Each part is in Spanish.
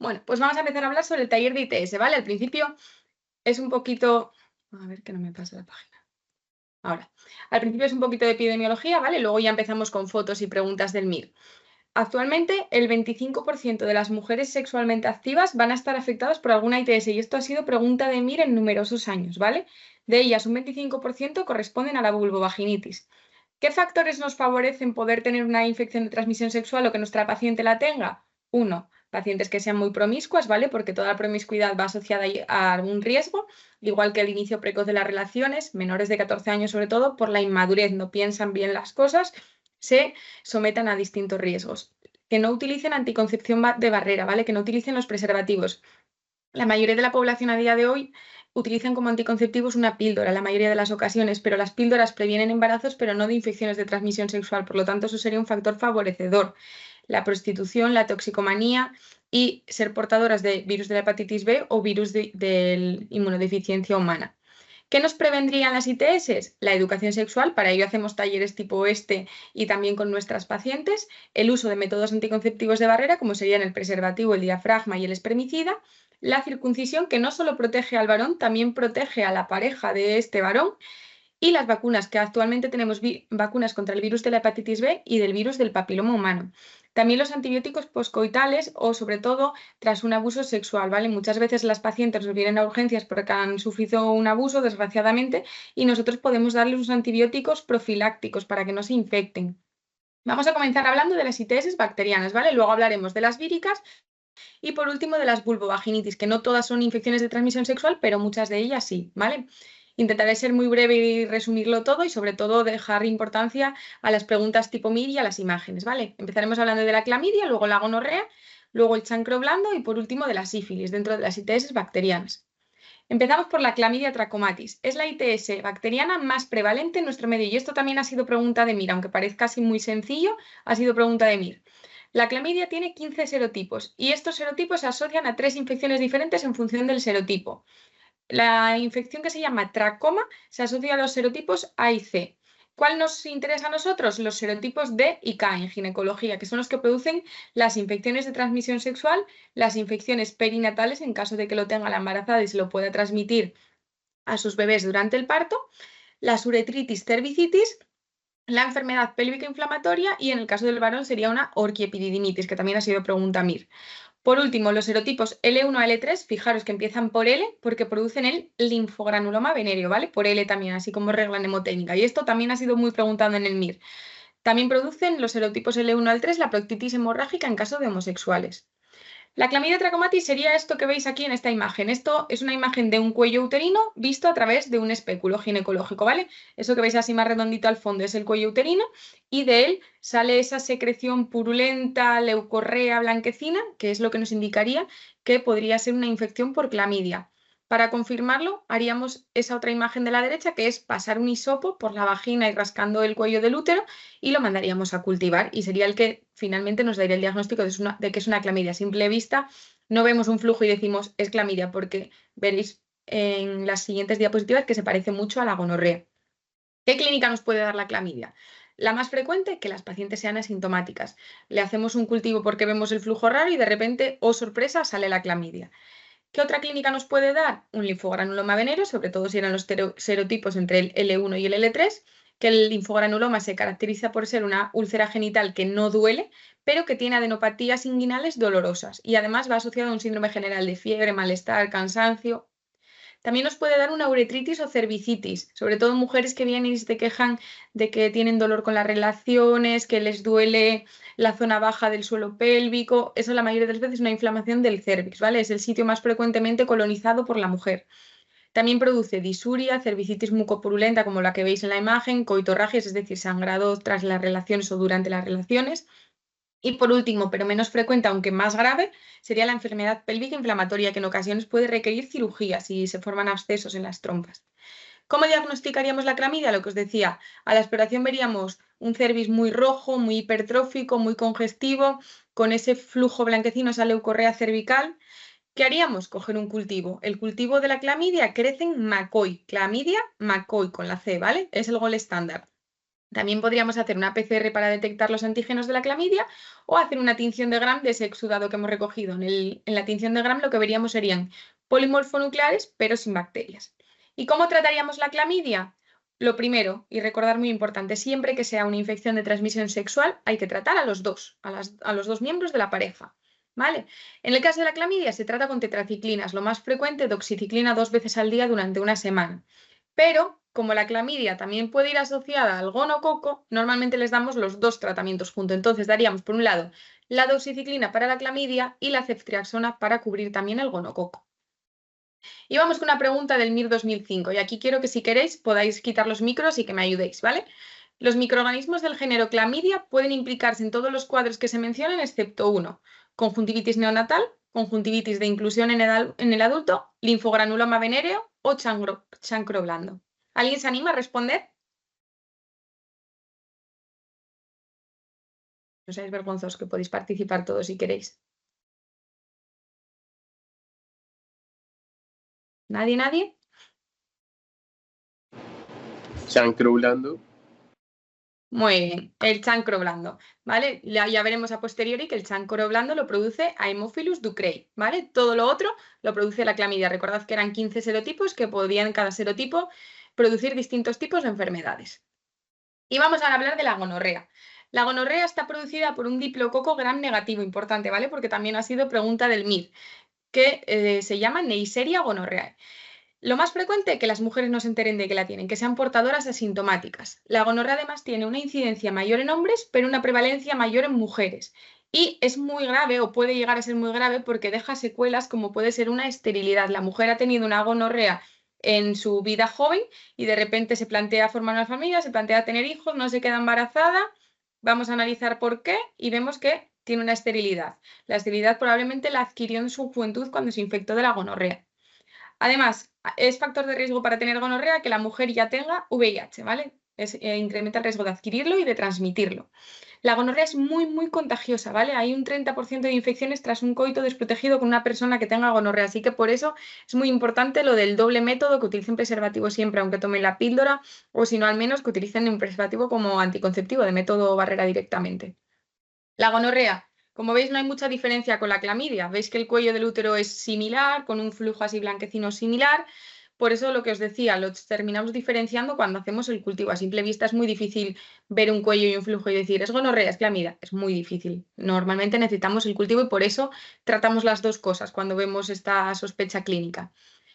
Bueno, pues vamos a empezar a hablar sobre el taller de ITS, ¿vale? Al principio es un poquito... A ver que no me pasa la página. Ahora. Al principio es un poquito de epidemiología, ¿vale? Luego ya empezamos con fotos y preguntas del MIR. Actualmente, el 25% de las mujeres sexualmente activas van a estar afectadas por alguna ITS y esto ha sido pregunta de MIR en numerosos años, ¿vale? De ellas, un 25% corresponden a la vulvovaginitis. ¿Qué factores nos favorecen poder tener una infección de transmisión sexual o que nuestra paciente la tenga? Uno, pacientes que sean muy promiscuas, ¿vale? Porque toda la promiscuidad va asociada a algún riesgo, igual que el inicio precoz de las relaciones, menores de 14 años sobre todo, por la inmadurez, no piensan bien las cosas, se sometan a distintos riesgos. Que no utilicen anticoncepción de barrera, ¿vale? Que no utilicen los preservativos. La mayoría de la población a día de hoy utilizan como anticonceptivos una píldora en la mayoría de las ocasiones, pero las píldoras previenen embarazos, pero no de infecciones de transmisión sexual. Por lo tanto, eso sería un factor favorecedor. La prostitución, la toxicomanía y ser portadoras de virus de la hepatitis B o virus de inmunodeficiencia humana. ¿Qué nos prevendrían las ITS? La educación sexual, para ello hacemos talleres tipo este y también con nuestras pacientes, el uso de métodos anticonceptivos de barrera, como serían el preservativo, el diafragma y el espermicida, la circuncisión, que no solo protege al varón, también protege a la pareja de este varón, y las vacunas, que actualmente tenemos vacunas contra el virus de la hepatitis B y del virus del papiloma humano. También los antibióticos poscoitales o sobre todo tras un abuso sexual, ¿vale? Muchas veces las pacientes nos vienen a urgencias porque han sufrido un abuso, desgraciadamente, y nosotros podemos darles unos antibióticos profilácticos para que no se infecten. Vamos a comenzar hablando de las ITS bacterianas, ¿vale? Luego hablaremos de las víricas y por último de las vulvovaginitis, que no todas son infecciones de transmisión sexual, pero muchas de ellas sí, ¿vale? Intentaré ser muy breve y resumirlo todo y sobre todo dejar importancia a las preguntas tipo MIR y a las imágenes, ¿vale? Empezaremos hablando de la clamidia, luego la gonorrea, luego el chancro blando y por último de la sífilis dentro de las ITS bacterianas. Empezamos por la clamidia trachomatis. Es la ITS bacteriana más prevalente en nuestro medio y esto también ha sido pregunta de MIR, aunque parezca así muy sencillo, ha sido pregunta de MIR. La clamidia tiene 15 serotipos y estos serotipos se asocian a 3 infecciones diferentes en función del serotipo. La infección que se llama tracoma se asocia a los serotipos A y C. ¿Cuál nos interesa a nosotros? Los serotipos D y K en ginecología, que son los que producen las infecciones de transmisión sexual, las infecciones perinatales en caso de que lo tenga la embarazada y se lo pueda transmitir a sus bebés durante el parto, las uretritis cervicitis, la enfermedad pélvica inflamatoria y en el caso del varón sería una orquiepididimitis, que también ha sido pregunta MIR. Por último, los serotipos L1 a L3, fijaros que empiezan por L porque producen el linfogranuloma venéreo, ¿vale? Por L también, así como regla mnemotécnica. Y esto también ha sido muy preguntado en el MIR. También producen los serotipos L1 al 3 la proctitis hemorrágica en caso de homosexuales. La clamidia trachomatis sería esto que veis aquí en esta imagen. Esto es una imagen de un cuello uterino visto a través de un espéculo ginecológico, ¿vale? Eso que veis así más redondito al fondo es el cuello uterino y de él sale esa secreción purulenta, leucorrea, blanquecina, que es lo que nos indicaría que podría ser una infección por clamidia. Para confirmarlo, haríamos esa otra imagen de la derecha, que es pasar un hisopo por la vagina y rascando el cuello del útero y lo mandaríamos a cultivar y sería el que finalmente nos daría el diagnóstico de que es una clamidia. A simple vista no vemos un flujo y decimos es clamidia porque veréis en las siguientes diapositivas que se parece mucho a la gonorrea. ¿Qué clínica nos puede dar la clamidia? La más frecuente, que las pacientes sean asintomáticas. Le hacemos un cultivo porque vemos el flujo raro y de repente, oh sorpresa, sale la clamidia. ¿Qué otra clínica nos puede dar? Un linfogranuloma venéreo, sobre todo si eran los serotipos entre el L1 y el L3, que el linfogranuloma se caracteriza por ser una úlcera genital que no duele, pero que tiene adenopatías inguinales dolorosas y además va asociado a un síndrome general de fiebre, malestar, cansancio. También nos puede dar una uretritis o cervicitis, sobre todo mujeres que vienen y se quejan de que tienen dolor con las relaciones, que les duele la zona baja del suelo pélvico. Eso la mayoría de las veces es una inflamación del cérvix, ¿vale? Es el sitio más frecuentemente colonizado por la mujer. También produce disuria, cervicitis mucopurulenta, como la que veis en la imagen, coitorragias, es decir, sangrado tras las relaciones o durante las relaciones. Y por último, pero menos frecuente, aunque más grave, sería la enfermedad pélvica inflamatoria, que en ocasiones puede requerir cirugía si se forman abscesos en las trompas. ¿Cómo diagnosticaríamos la clamidia? Lo que os decía, a la exploración veríamos un cervix muy rojo, muy hipertrófico, muy congestivo, con ese flujo blanquecino, esa leucorrea cervical. ¿Qué haríamos? Coger un cultivo. El cultivo de la clamidia crece en McCoy, clamidia McCoy con la C, ¿vale? Es el gol estándar. También podríamos hacer una PCR para detectar los antígenos de la clamidia o hacer una tinción de Gram de ese exudado que hemos recogido. En la tinción de Gram lo que veríamos serían polimorfonucleares, pero sin bacterias. ¿Y cómo trataríamos la clamidia? Lo primero, y recordar muy importante, siempre que sea una infección de transmisión sexual hay que tratar a los dos, a los dos miembros de la pareja. ¿Vale? En el caso de la clamidia se trata con tetraciclinas, lo más frecuente doxiciclina 2 veces al día durante una semana. Pero, como la clamidia también puede ir asociada al gonococo, normalmente les damos los dos tratamientos juntos. Entonces daríamos, por un lado, la doxiciclina para la clamidia y la ceftriaxona para cubrir también el gonococo. Y vamos con una pregunta del MIR 2005. Y aquí quiero que si queréis podáis quitar los micros y que me ayudéis, ¿vale? Los microorganismos del género clamidia pueden implicarse en todos los cuadros que se mencionan excepto uno: conjuntivitis neonatal, conjuntivitis de inclusión en el adulto, linfogranuloma venéreo o chancro blando. ¿Alguien se anima a responder? No seáis vergonzosos, que podéis participar todos si queréis. ¿Nadie, nadie? Chancro blando. Muy bien, el chancro blando, ¿vale? Ya veremos a posteriori que el chancro blando lo produce Haemophilus ducreyi, ¿vale? Todo lo otro lo produce la clamidia. Recordad que eran 15 serotipos que podían cada serotipo producir distintos tipos de enfermedades. Y vamos a hablar de la gonorrea. La gonorrea está producida por un diplococo gram negativo, importante, ¿vale? Porque también ha sido pregunta del MIR, que se llama Neisseria gonorrhoeae. Lo más frecuente es que las mujeres no se enteren de que la tienen, que sean portadoras asintomáticas. La gonorrea además tiene una incidencia mayor en hombres, pero una prevalencia mayor en mujeres. Y es muy grave, o puede llegar a ser muy grave, porque deja secuelas como puede ser una esterilidad. La mujer ha tenido una gonorrea en su vida joven y de repente se plantea formar una familia, se plantea tener hijos, no se queda embarazada. Vamos a analizar por qué y vemos que tiene una esterilidad. La esterilidad probablemente la adquirió en su juventud cuando se infectó de la gonorrea. Además, es factor de riesgo para tener gonorrea que la mujer ya tenga VIH, ¿vale? Incrementa el riesgo de adquirirlo y de transmitirlo. La gonorrea es muy, muy contagiosa, ¿vale? Hay un 30% de infecciones tras un coito desprotegido con una persona que tenga gonorrea, así que por eso es muy importante lo del doble método, que utilicen preservativo siempre, aunque tomen la píldora, o si no, al menos que utilicen un preservativo como anticonceptivo, de método barrera directamente. La gonorrea. Como veis, no hay mucha diferencia con la clamidia. Veis que el cuello del útero es similar, con un flujo así blanquecino similar. Por eso lo que os decía, lo terminamos diferenciando cuando hacemos el cultivo. A simple vista es muy difícil ver un cuello y un flujo y decir, ¿es gonorrea, es clamidia? Es muy difícil. Normalmente necesitamos el cultivo y por eso tratamos las dos cosas cuando vemos esta sospecha clínica.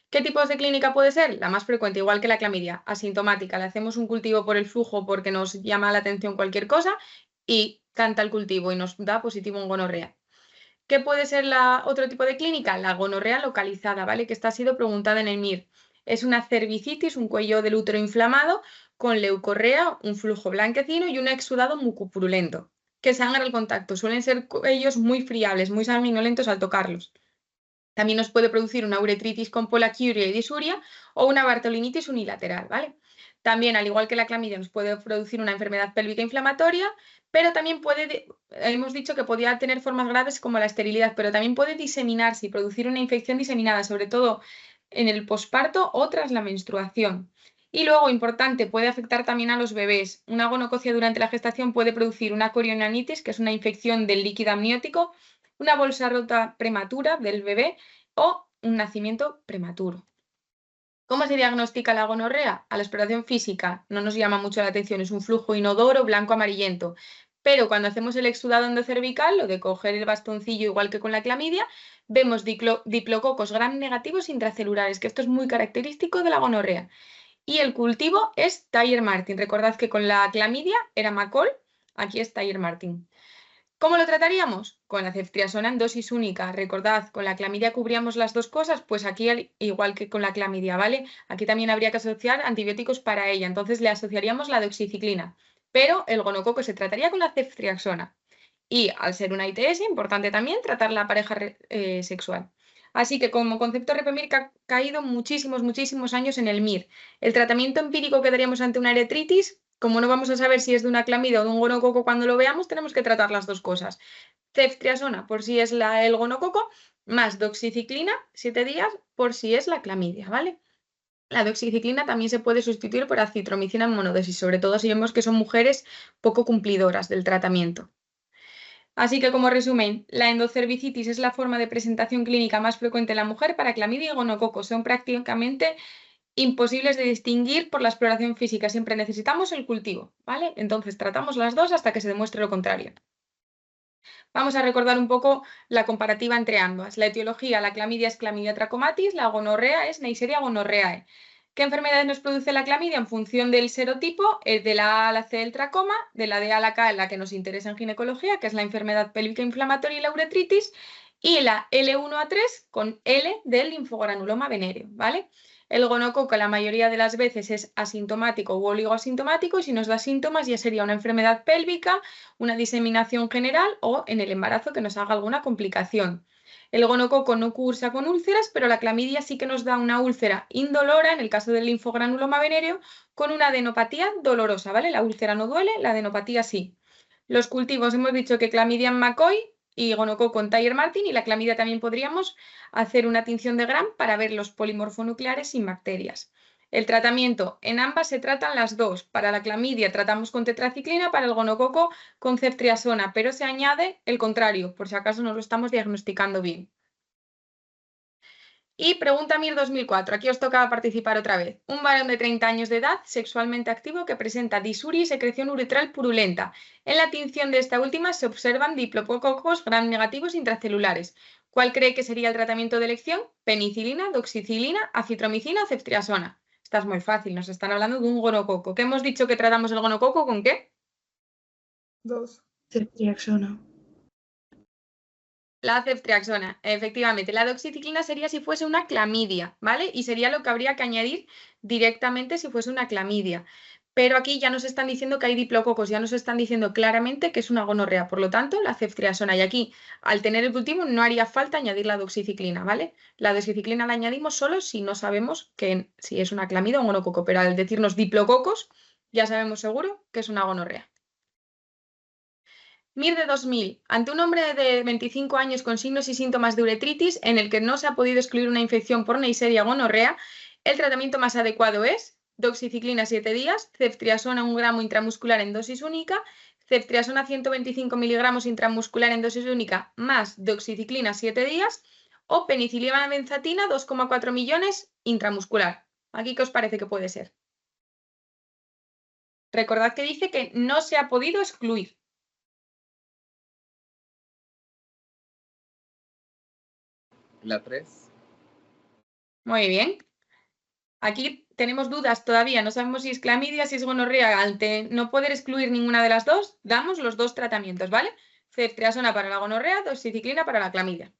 ¿Qué tipos de clínica puede ser? La más frecuente, igual que la clamidia, asintomática. Le hacemos un cultivo por el flujo porque nos llama la atención cualquier cosa y canta el cultivo y nos da positivo en gonorrea. ¿Qué puede ser otro tipo de clínica? La gonorrea localizada, ¿vale? Que esta ha sido preguntada en el MIR. Es una cervicitis, un cuello del útero inflamado, con leucorrea, un flujo blanquecino y un exudado mucopurulento, que sangra al contacto. Suelen ser cuellos muy friables, muy sanguinolentos al tocarlos. También nos puede producir una uretritis con polaquiuria y disuria o una bartolinitis unilateral, ¿vale? También, al igual que la clamidia, nos puede producir una enfermedad pélvica inflamatoria, pero también hemos dicho que podía tener formas graves como la esterilidad, pero también puede diseminarse y producir una infección diseminada, sobre todo en el posparto o tras la menstruación. Y luego, importante, puede afectar también a los bebés. Una gonococia durante la gestación puede producir una corionianitis, que es una infección del líquido amniótico, una bolsa rota prematura del bebé o un nacimiento prematuro. ¿Cómo se diagnostica la gonorrea? A la exploración física no nos llama mucho la atención, es un flujo inodoro blanco amarillento. Pero cuando hacemos el exudado endocervical, lo de coger el bastoncillo igual que con la clamidia, vemos diplococos gram negativos intracelulares, que esto es muy característico de la gonorrea. Y el cultivo es Thayer Martin. Recordad que con la clamidia era Macol, aquí es Thayer Martin. ¿Cómo lo trataríamos? Con la ceftriaxona en dosis única. Recordad, con la clamidia cubríamos las dos cosas, pues aquí igual que con la clamidia, ¿vale? Aquí también habría que asociar antibióticos para ella, entonces le asociaríamos la doxiciclina, pero el gonococo se trataría con la ceftriaxona. Y al ser una ITS, importante también tratar la pareja sexual. Así que como concepto Repemir ha caído muchísimos, muchísimos años en el MIR. El tratamiento empírico que daríamos ante una eretritis, como no vamos a saber si es de una clamidia o de un gonococo cuando lo veamos, tenemos que tratar las dos cosas. Ceftriaxona por si es el gonococo, más doxiciclina 7 días por si es la clamidia, ¿vale? La doxiciclina también se puede sustituir por acitromicina en monodosis, sobre todo si vemos que son mujeres poco cumplidoras del tratamiento. Así que, como resumen, la endocervicitis es la forma de presentación clínica más frecuente en la mujer para clamidia y gonococo. Son prácticamente imposibles de distinguir por la exploración física. Siempre necesitamos el cultivo, ¿vale? Entonces tratamos las dos hasta que se demuestre lo contrario. Vamos a recordar un poco la comparativa entre ambas. La etiología, la clamidia es Clamidia trachomatis, la gonorrea es Neisseria gonorrheae. ¿Qué enfermedades nos produce la clamidia? En función del serotipo, de la A a la C del tracoma, de la D a la K en la que nos interesa en ginecología, que es la enfermedad pélvica inflamatoria y la uretritis, y la L1 a 3 con L del linfogranuloma venéreo, ¿vale? El gonococo la mayoría de las veces es asintomático u oligoasintomático y si nos da síntomas ya sería una enfermedad pélvica, una diseminación general o en el embarazo que nos haga alguna complicación. El gonococo no cursa con úlceras, pero la clamidia sí que nos da una úlcera indolora, en el caso del linfogranuloma venéreo, con una adenopatía dolorosa, ¿vale? La úlcera no duele, la adenopatía sí. Los cultivos, hemos dicho que clamidia en McCoy y gonococo en Thayer-Martin, y la clamidia también podríamos hacer una tinción de Gram para ver los polimorfonucleares sin bacterias. El tratamiento, en ambas se tratan las dos. Para la clamidia tratamos con tetraciclina, para el gonococo con ceftriaxona, pero se añade el contrario, por si acaso no lo estamos diagnosticando bien. Y pregunta MIR 2004, aquí os tocaba participar otra vez. Un varón de 30 años de edad, sexualmente activo, que presenta disuria y secreción uretral purulenta. En la tinción de esta última se observan diplococos gram negativos intracelulares. ¿Cuál cree que sería el tratamiento de elección? Penicilina, doxicilina, acitromicina o ceftriaxona. Esta es muy fácil, nos están hablando de un gonococo. ¿Qué hemos dicho que tratamos el gonococo con qué? Dos. Ceftriaxona. La ceftriaxona, efectivamente. La doxiciclina sería si fuese una clamidia, ¿vale? Y sería lo que habría que añadir directamente si fuese una clamidia. Pero aquí ya nos están diciendo que hay diplococos, ya nos están diciendo claramente que es una gonorrea. Por lo tanto, la ceftriaxona. Y aquí, al tener el cultivo, no haría falta añadir la doxiciclina, ¿vale? La doxiciclina la añadimos solo si no sabemos si es una clamidia o un gonococo. Pero al decirnos diplococos, ya sabemos seguro que es una gonorrea. MIR de 2000. Ante un hombre de 25 años con signos y síntomas de uretritis en el que no se ha podido excluir una infección por Neisseria gonorrea, el tratamiento más adecuado es doxiciclina 7 días, ceftriaxona 1 gramo intramuscular en dosis única, ceftriaxona 125 miligramos intramuscular en dosis única más doxiciclina 7 días o penicilina benzatina 2,4 millones intramuscular. ¿Aquí qué os parece que puede ser? Recordad que dice que no se ha podido excluir. La 3. Muy bien. Aquí tenemos dudas todavía, no sabemos si es clamidia, si es gonorrea. Ante no poder excluir ninguna de las dos, damos los dos tratamientos, ¿vale? Ceftriaxona para la gonorrea, doxiciclina para la clamidia.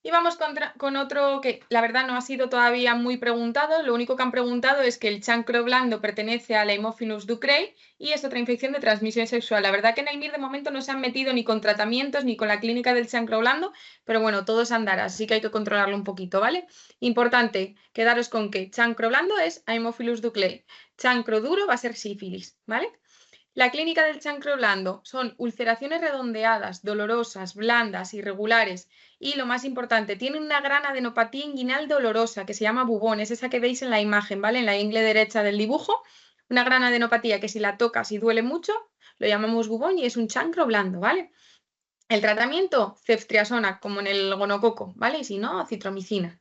Y vamos con otro que la verdad no ha sido todavía muy preguntado. Lo único que han preguntado es que el chancro blando pertenece a la Haemophilus ducreyi y es otra infección de transmisión sexual. La verdad que en el MIR de momento no se han metido ni con tratamientos ni con la clínica del chancro blando, pero bueno, todo es andar, así que hay que controlarlo un poquito, ¿vale? Importante, quedaros con que chancro blando es Haemophilus ducreyi. Chancro duro va a ser sífilis, ¿vale? La clínica del chancro blando son ulceraciones redondeadas, dolorosas, blandas, irregulares y, lo más importante, tiene una gran adenopatía inguinal dolorosa que se llama bubón, es esa que veis en la imagen, ¿vale? En la ingle derecha del dibujo, una gran adenopatía que si la tocas y duele mucho, lo llamamos bubón y es un chancro blando, ¿vale? El tratamiento, ceftriaxona, como en el gonococo, ¿vale? Y si no, acitromicina.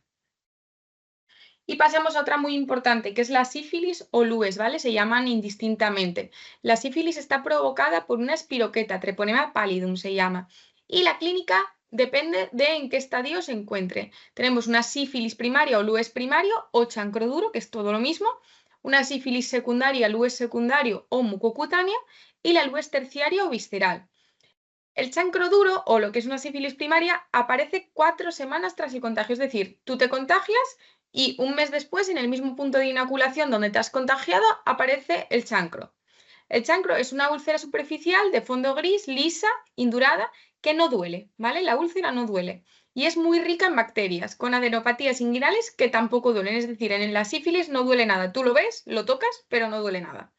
Y pasamos a otra muy importante, que es la sífilis o lues, ¿vale? Se llaman indistintamente. La sífilis está provocada por una espiroqueta, Treponema pallidum se llama. Y la clínica depende de en qué estadio se encuentre. Tenemos una sífilis primaria o lues primario o chancro duro, que es todo lo mismo. Una sífilis secundaria, lues secundario o mucocutánea. Y la lues terciaria o visceral. El chancro duro, o lo que es una sífilis primaria, aparece 4 semanas tras el contagio. Es decir, tú te contagias y un mes después, en el mismo punto de inoculación donde te has contagiado, aparece el chancro. El chancro es una úlcera superficial de fondo gris, lisa, indurada, que no duele, ¿vale? La úlcera no duele. Y es muy rica en bacterias, con adenopatías inguinales que tampoco duelen. Es decir, en la sífilis no duele nada. Tú lo ves, lo tocas, pero no duele nada.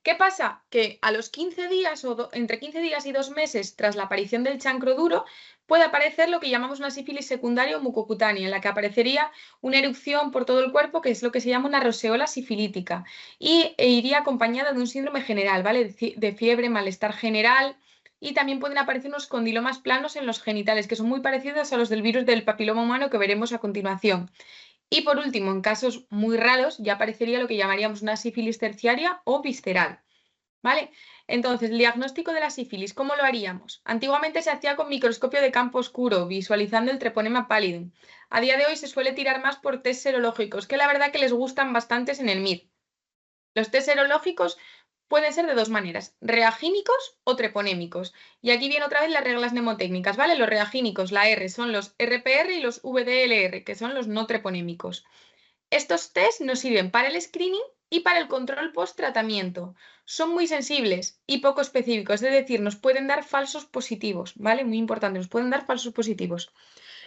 ¿Qué pasa? Que a los 15 días o entre 15 días y 2 meses tras la aparición del chancro duro puede aparecer lo que llamamos una sífilis secundaria o mucocutánea, en la que aparecería una erupción por todo el cuerpo, que es lo que se llama una roseola sifilítica, e iría acompañada de un síndrome general, ¿vale? De fiebre, malestar general, y también pueden aparecer unos condilomas planos en los genitales, que son muy parecidos a los del virus del papiloma humano que veremos a continuación. Y por último, en casos muy raros, ya aparecería lo que llamaríamos una sífilis terciaria o visceral, ¿vale? Entonces, el diagnóstico de la sífilis, ¿cómo lo haríamos? Antiguamente se hacía con microscopio de campo oscuro, visualizando el treponema pallidum. A día de hoy se suele tirar más por test serológicos, que la verdad que les gustan bastantes en el MIR. Los test serológicos pueden ser de dos maneras, reagínicos o treponémicos. Y aquí vienen otra vez las reglas mnemotécnicas, ¿vale? Los reagínicos, la R, son los RPR y los VDLR, que son los no treponémicos. Estos test nos sirven para el screening y para el control post-tratamiento. Son muy sensibles y poco específicos, es decir, nos pueden dar falsos positivos, ¿vale? Muy importante, nos pueden dar falsos positivos.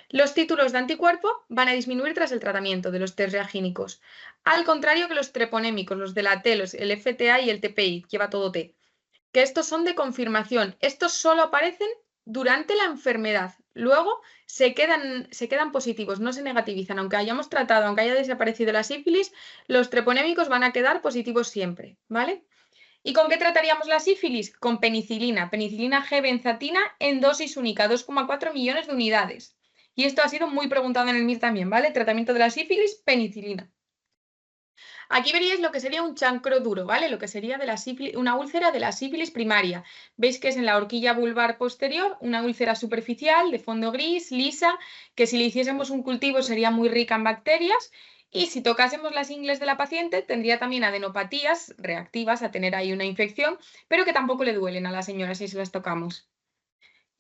Los títulos de anticuerpo van a disminuir tras el tratamiento de los test reagínicos, al contrario que los treponémicos, los de la T, el FTA y el TPI, lleva todo T, que estos son de confirmación. Estos solo aparecen durante la enfermedad. Luego se quedan positivos, no se negativizan. Aunque hayamos tratado, aunque haya desaparecido la sífilis, los treponémicos van a quedar positivos siempre, ¿vale? ¿Y con qué trataríamos la sífilis? Con penicilina, penicilina G benzatina en dosis única, 2,4 millones de unidades. Y esto ha sido muy preguntado en el MIR también, ¿vale? Tratamiento de la sífilis, penicilina. Aquí veríais lo que sería un chancro duro, ¿vale? Lo que sería de la sífilis, una úlcera de la sífilis primaria. Veis que es en la horquilla vulvar posterior, una úlcera superficial de fondo gris, lisa, que si le hiciésemos un cultivo sería muy rica en bacterias. Y si tocásemos las ingles de la paciente, tendría también adenopatías reactivas a tener ahí una infección, pero que tampoco le duelen a la señora si se las tocamos.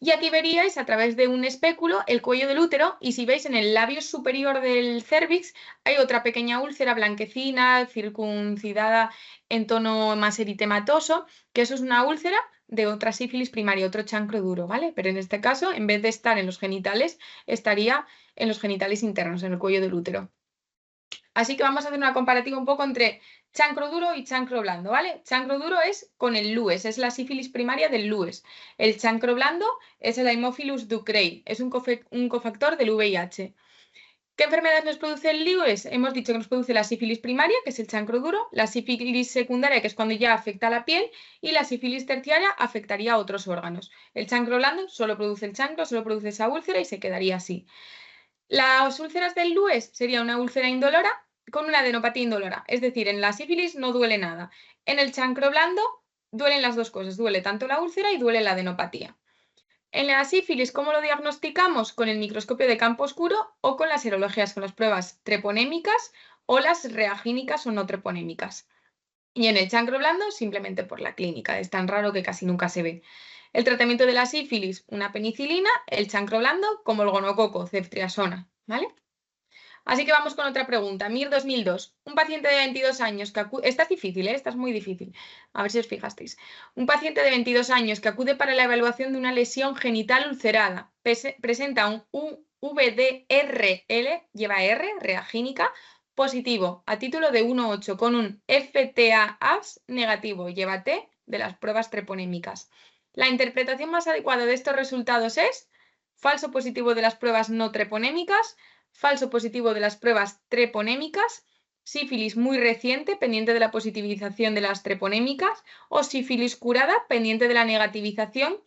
Y aquí veríais a través de un espéculo el cuello del útero, y si veis en el labio superior del cérvix hay otra pequeña úlcera blanquecina, circuncidada en tono más eritematoso, que eso es una úlcera de otra sífilis primaria, otro chancro duro, ¿vale? Pero en este caso, en vez de estar en los genitales, estaría en los genitales internos, en el cuello del útero. Así que vamos a hacer una comparativa un poco entre chancro duro y chancro blando, ¿vale? Chancro duro es con el lues, es la sífilis primaria del lues. El chancro blando es el Haemophilus ducreyi, es un cofactor del VIH. ¿Qué enfermedades nos produce el lues? Hemos dicho que nos produce la sífilis primaria, que es el chancro duro, la sífilis secundaria, que es cuando ya afecta a la piel, y la sífilis terciaria afectaría a otros órganos. El chancro blando solo produce el chancro, solo produce esa úlcera y se quedaría así. Las úlceras del lues sería una úlcera indolora con una adenopatía indolora, es decir, en la sífilis no duele nada. En el chancro blando duelen las dos cosas, duele tanto la úlcera y duele la adenopatía. En la sífilis, ¿cómo lo diagnosticamos? Con el microscopio de campo oscuro o con las serologías, con las pruebas treponémicas o las reagínicas o no treponémicas. Y en el chancro blando, simplemente por la clínica, es tan raro que casi nunca se ve. El tratamiento de la sífilis, una penicilina, el chancro blando, como el gonococo, ceftriaxona, ¿vale? Así que vamos con otra pregunta. MIR 2002. Un paciente de 22 años que acude... Esta es difícil, ¿eh? Esta es muy difícil. A ver si os fijasteis. Un paciente de 22 años que acude para la evaluación de una lesión genital ulcerada. Presenta un VDRL, lleva R, reagínica, positivo, a título de 1,8, con un FTAS negativo, lleva T, de las pruebas treponémicas. La interpretación más adecuada de estos resultados es falso positivo de las pruebas no treponémicas, falso positivo de las pruebas treponémicas, sífilis muy reciente pendiente de la positivización de las treponémicas o sífilis curada pendiente de la negativización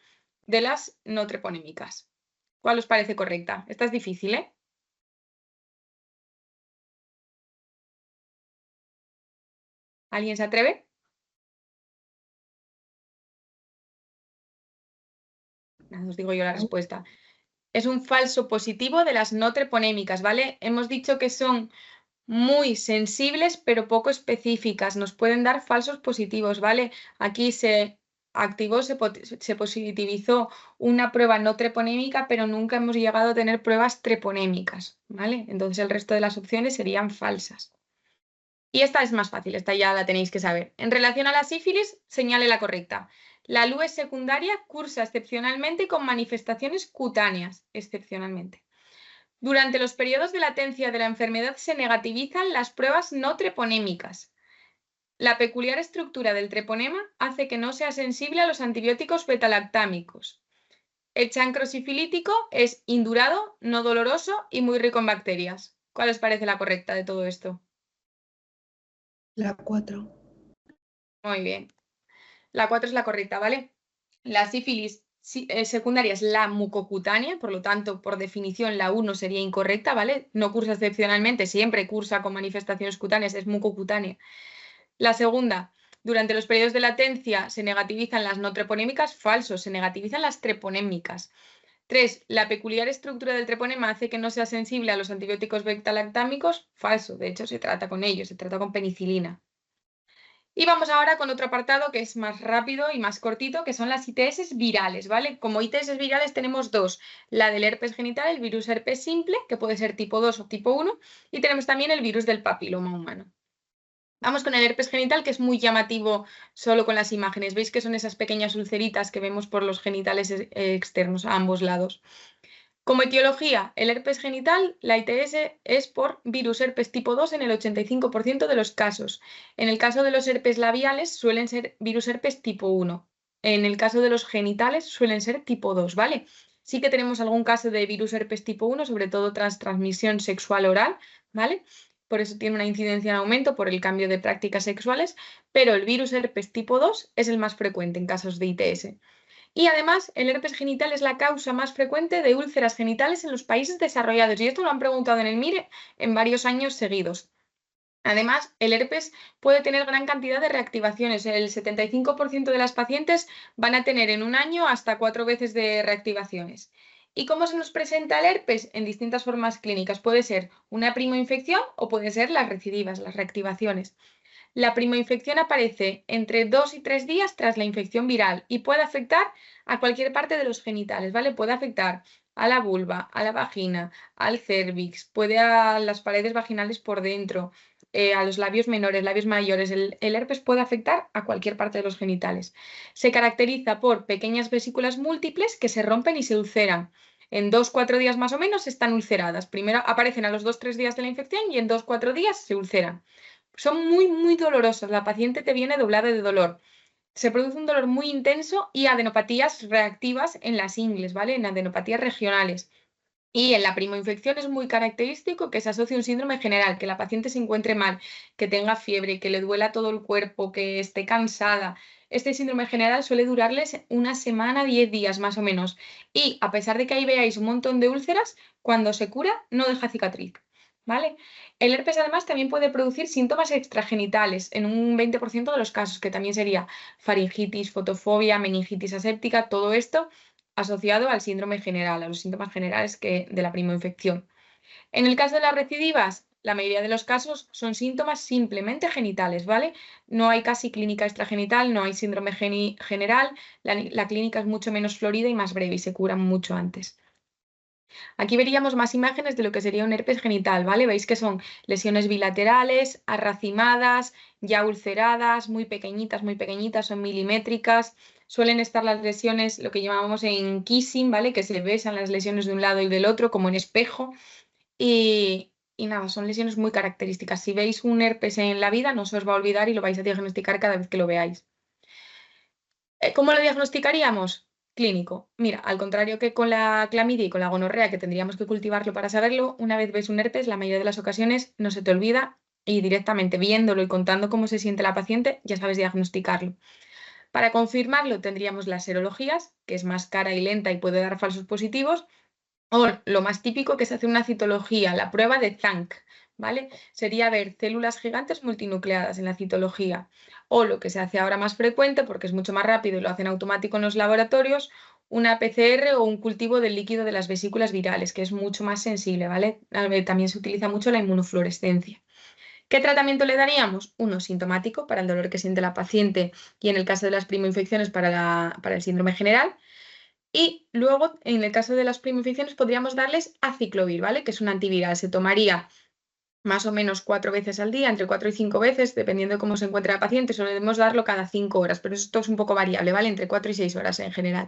de las no treponémicas. ¿Cuál os parece correcta? Esta es difícil, ¿eh? ¿Alguien se atreve? Nada, os digo yo la respuesta. Es un falso positivo de las no treponémicas, ¿vale? Hemos dicho que son muy sensibles pero poco específicas, nos pueden dar falsos positivos, ¿vale? Aquí se activó, se positivizó una prueba no treponémica, pero nunca hemos llegado a tener pruebas treponémicas, ¿vale? Entonces el resto de las opciones serían falsas. Y esta es más fácil, esta ya la tenéis que saber. En relación a la sífilis, señale la correcta. La lues secundaria cursa excepcionalmente con manifestaciones cutáneas, excepcionalmente. Durante los periodos de latencia de la enfermedad se negativizan las pruebas no treponémicas. La peculiar estructura del treponema hace que no sea sensible a los antibióticos betalactámicos. El chancro sifilítico es indurado, no doloroso y muy rico en bacterias. ¿Cuál os parece la correcta de todo esto? La 4. Muy bien. La 4 es la correcta, ¿vale? La sífilis secundaria es la mucocutánea, por lo tanto, por definición, la 1 sería incorrecta, ¿vale? No cursa excepcionalmente, siempre cursa con manifestaciones cutáneas, es mucocutánea. La segunda, durante los periodos de latencia se negativizan las no treponémicas, falso, se negativizan las treponémicas. 3. La peculiar estructura del treponema hace que no sea sensible a los antibióticos beta-lactámicos, falso, de hecho se trata con ellos, se trata con penicilina. Y vamos ahora con otro apartado que es más rápido y más cortito, que son las ITS virales, ¿vale? Como ITS virales tenemos dos, la del herpes genital, el virus herpes simple, que puede ser tipo 2 o tipo 1, y tenemos también el virus del papiloma humano. Vamos con el herpes genital, que es muy llamativo solo con las imágenes. Veis que son esas pequeñas ulceritas que vemos por los genitales externos a ambos lados. Como etiología, el herpes genital, la ITS es por virus herpes tipo 2 en el 85% de los casos. En el caso de los herpes labiales suelen ser virus herpes tipo 1. En el caso de los genitales suelen ser tipo 2, ¿vale? Sí que tenemos algún caso de virus herpes tipo 1, sobre todo tras transmisión sexual oral, ¿vale? Por eso tiene una incidencia en aumento por el cambio de prácticas sexuales, pero el virus herpes tipo 2 es el más frecuente en casos de ITS. Y además, el herpes genital es la causa más frecuente de úlceras genitales en los países desarrollados. Y esto lo han preguntado en el MIRE en varios años seguidos. Además, el herpes puede tener gran cantidad de reactivaciones. El 75% de las pacientes van a tener en un año hasta 4 veces de reactivaciones. ¿Y cómo se nos presenta el herpes? En distintas formas clínicas. Puede ser una primoinfección o puede ser las recidivas, las reactivaciones. La primoinfección aparece entre 2 y 3 días tras la infección viral y puede afectar a cualquier parte de los genitales, ¿vale? Puede afectar a la vulva, a la vagina, al cérvix, puede a las paredes vaginales por dentro, a los labios menores, labios mayores. El herpes puede afectar a cualquier parte de los genitales. Se caracteriza por pequeñas vesículas múltiples que se rompen y se ulceran. En 2-4 días más o menos están ulceradas. Primero aparecen a los 2-3 días de la infección y en 2-4 días se ulceran. Son muy, muy dolorosas. La paciente te viene doblada de dolor. Se produce un dolor muy intenso y adenopatías reactivas en las ingles, ¿vale? En adenopatías regionales. Y en la primoinfección es muy característico que se asocie un síndrome general, que la paciente se encuentre mal, que tenga fiebre, que le duela todo el cuerpo, que esté cansada. Este síndrome general suele durarles una semana, 10 días más o menos. Y a pesar de que ahí veáis un montón de úlceras, cuando se cura no deja cicatriz, ¿vale? El herpes además también puede producir síntomas extragenitales en un 20% de los casos, que también sería faringitis, fotofobia, meningitis aséptica, todo esto asociado al síndrome general, a los síntomas generales de la primoinfección. En el caso de las recidivas, la mayoría de los casos son síntomas simplemente genitales, ¿vale? No hay casi clínica extragenital, no hay síndrome general, la clínica es mucho menos florida y más breve y se curan mucho antes. Aquí veríamos más imágenes de lo que sería un herpes genital, ¿vale? Veis que son lesiones bilaterales, arracimadas, ya ulceradas, muy pequeñitas, son milimétricas. Suelen estar las lesiones, lo que llamamos en kissing, ¿vale? Que se besan las lesiones de un lado y del otro, como en espejo. Y nada, son lesiones muy características. Si veis un herpes en la vida, no se os va a olvidar y lo vais a diagnosticar cada vez que lo veáis. ¿Cómo lo diagnosticaríamos? Clínico. Mira, al contrario que con la clamidia y con la gonorrea, que tendríamos que cultivarlo para saberlo, una vez ves un herpes, la mayoría de las ocasiones no se te olvida y directamente viéndolo y contando cómo se siente la paciente, ya sabes diagnosticarlo. Para confirmarlo tendríamos las serologías, que es más cara y lenta y puede dar falsos positivos, o lo más típico que se hace una citología, la prueba de Zank, ¿vale? Sería ver células gigantes multinucleadas en la citología. O lo que se hace ahora más frecuente, porque es mucho más rápido y lo hacen automático en los laboratorios, una PCR o un cultivo del líquido de las vesículas virales, que es mucho más sensible, ¿vale? También se utiliza mucho la inmunofluorescencia. ¿Qué tratamiento le daríamos? Uno sintomático para el dolor que siente la paciente y en el caso de las primoinfecciones para el síndrome general. Y luego, en el caso de las primoinfecciones, podríamos darles aciclovir, ¿vale? Que es un antiviral. Se tomaría más o menos 4 veces al día, entre 4 y 5 veces, dependiendo de cómo se encuentre la paciente, solemos darlo cada 5 horas, pero esto es un poco variable, ¿vale? Entre 4 y 6 horas en general.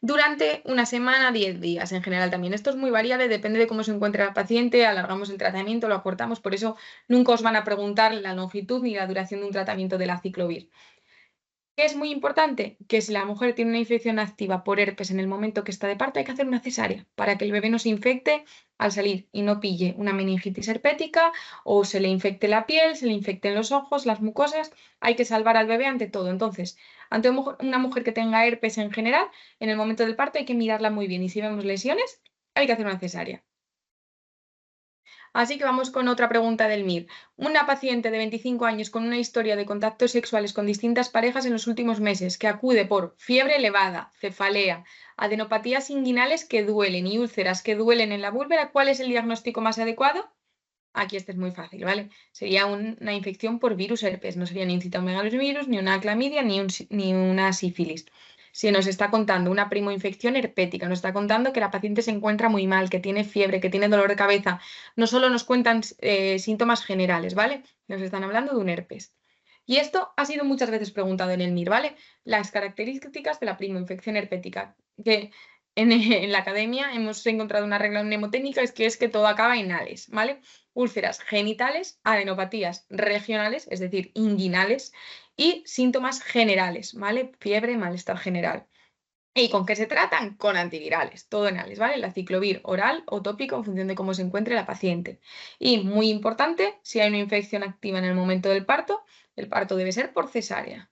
Durante una semana, 10 días en general también. Esto es muy variable, depende de cómo se encuentre la paciente, alargamos el tratamiento, lo acortamos, por eso nunca os van a preguntar la longitud ni la duración de un tratamiento de la Ciclovir. ¿Qué es muy importante? Que si la mujer tiene una infección activa por herpes en el momento que está de parto, hay que hacer una cesárea para que el bebé no se infecte al salir y no pille una meningitis herpética o se le infecte la piel, se le infecten los ojos, las mucosas. Hay que salvar al bebé ante todo. Entonces, ante una mujer que tenga herpes en general, en el momento del parto hay que mirarla muy bien y si vemos lesiones, hay que hacer una cesárea. Así que vamos con otra pregunta del MIR. Una paciente de 25 años con una historia de contactos sexuales con distintas parejas en los últimos meses, que acude por fiebre elevada, cefalea, adenopatías inguinales que duelen y úlceras que duelen en la vulva, ¿cuál es el diagnóstico más adecuado? Aquí este es muy fácil, ¿vale? Sería una infección por virus herpes, no sería ni un citomegalovirus, ni una clamidia, ni una sífilis. Si nos está contando una primoinfección herpética, nos está contando que la paciente se encuentra muy mal, que tiene fiebre, que tiene dolor de cabeza, no solo nos cuentan síntomas generales, ¿vale? Nos están hablando de un herpes. Y esto ha sido muchas veces preguntado en el MIR, ¿vale? Las características de la primoinfección herpética, que en la academia hemos encontrado una regla mnemotécnica, es que todo acaba en ales, ¿vale? Úlceras genitales, adenopatías regionales, es decir, inguinales, y síntomas generales, ¿vale? Fiebre, malestar general. ¿Y con qué se tratan? Con antivirales, todo en ales, ¿vale? La Ciclovir oral o tópico en función de cómo se encuentre la paciente. Y muy importante, si hay una infección activa en el momento del parto, el parto debe ser por cesárea.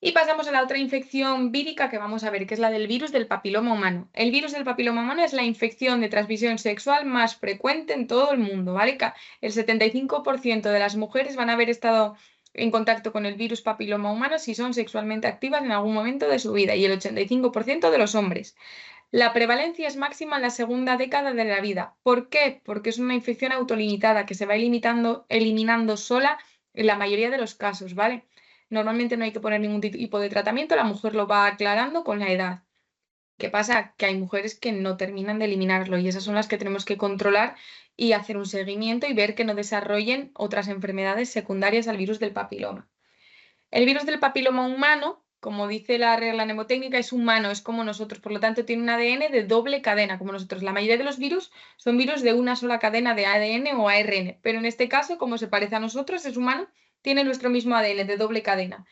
Y pasamos a la otra infección vírica que vamos a ver, que es la del virus del papiloma humano. El virus del papiloma humano es la infección de transmisión sexual más frecuente en todo el mundo, ¿vale? El 75% de las mujeres van a haber estado en contacto con el virus papiloma humano si son sexualmente activas en algún momento de su vida y el 85% de los hombres. La prevalencia es máxima en la segunda década de la vida. ¿Por qué? Porque es una infección autolimitada que se va eliminando sola en la mayoría de los casos, ¿vale? Normalmente no hay que poner ningún tipo de tratamiento, la mujer lo va aclarando con la edad. ¿Qué pasa? Que hay mujeres que no terminan de eliminarlo y esas son las que tenemos que controlar y hacer un seguimiento y ver que no desarrollen otras enfermedades secundarias al virus del papiloma. El virus del papiloma humano, como dice la regla mnemotécnica, es humano, es como nosotros, por lo tanto tiene un ADN de doble cadena, como nosotros. La mayoría de los virus son virus de una sola cadena de ADN o ARN, pero en este caso, como se parece a nosotros, es humano, tiene nuestro mismo ADN de doble cadena.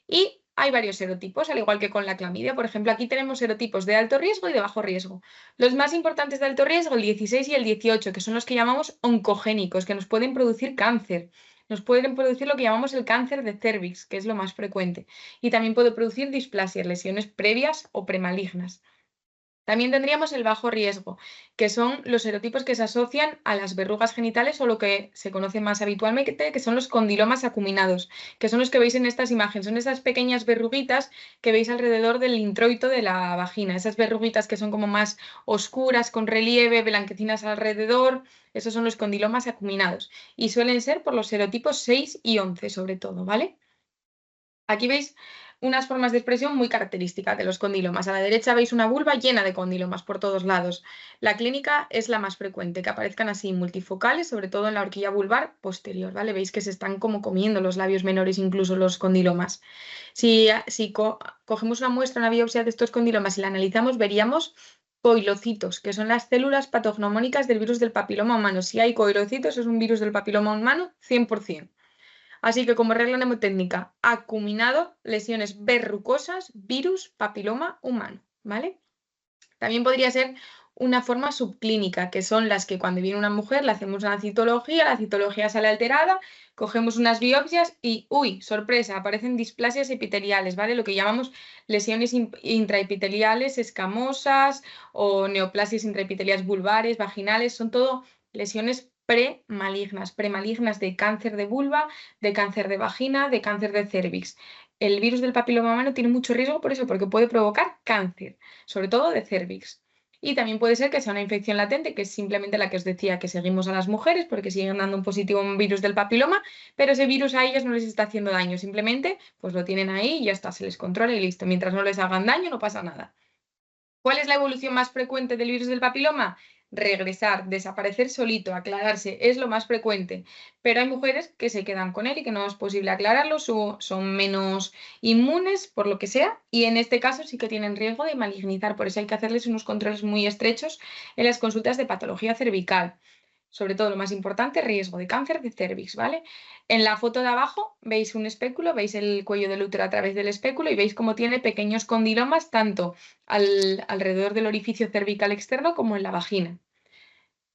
Y hay varios serotipos, al igual que con la clamidia. Por ejemplo, aquí tenemos serotipos de alto riesgo y de bajo riesgo. Los más importantes de alto riesgo, el 16 y el 18, que son los que llamamos oncogénicos, que nos pueden producir cáncer. Nos pueden producir lo que llamamos el cáncer de cervix, que es lo más frecuente. Y también puede producir displasias, lesiones previas o premalignas. También tendríamos el bajo riesgo, que son los serotipos que se asocian a las verrugas genitales o lo que se conoce más habitualmente, que son los condilomas acuminados, que son los que veis en estas imágenes. Son esas pequeñas verruguitas que veis alrededor del introito de la vagina, esas verruguitas que son como más oscuras, con relieve, blanquecinas alrededor. Esos son los condilomas acuminados y suelen ser por los serotipos 6 y 11 sobre todo, ¿vale? Aquí veis unas formas de expresión muy características de los condilomas. A la derecha veis una vulva llena de condilomas por todos lados. La clínica es la más frecuente, que aparezcan así multifocales, sobre todo en la horquilla vulvar posterior, ¿vale? Veis que se están como comiendo los labios menores, incluso los condilomas. Si cogemos una muestra, una biopsia de estos condilomas y la analizamos, veríamos coilocitos, que son las células patognomónicas del virus del papiloma humano. Si hay coilocitos, es un virus del papiloma humano 100%. Así que como regla mnemotécnica, acuminado, lesiones verrucosas, virus, papiloma humano, ¿vale? También podría ser una forma subclínica, que son las que cuando viene una mujer le hacemos una citología, la citología sale alterada, cogemos unas biopsias y, uy, sorpresa, aparecen displasias epiteliales, ¿vale? Lo que llamamos lesiones intraepiteliales escamosas o neoplasias intraepiteliales vulvares, vaginales, son todo lesiones premalignas de cáncer de vulva, de cáncer de vagina, de cáncer de cervix. El virus del papiloma humano tiene mucho riesgo por eso, porque puede provocar cáncer, sobre todo de cervix. Y también puede ser que sea una infección latente, que es simplemente la que os decía que seguimos a las mujeres porque siguen dando un positivo un virus del papiloma, pero ese virus a ellas no les está haciendo daño, simplemente pues lo tienen ahí y ya está, se les controla y listo. Mientras no les hagan daño no pasa nada. ¿Cuál es la evolución más frecuente del virus del papiloma? regresar, desaparecer solito, aclararse, es lo más frecuente, pero hay mujeres que se quedan con él y que no es posible aclararlo, son menos inmunes por lo que sea, y en este caso sí que tienen riesgo de malignizar, por eso hay que hacerles unos controles muy estrechos en las consultas de patología cervical. Sobre todo lo más importante, riesgo de cáncer de cervix, ¿vale? En la foto de abajo veis un espéculo, veis el cuello del útero a través del espéculo y veis cómo tiene pequeños condilomas tanto alrededor del orificio cervical externo como en la vagina.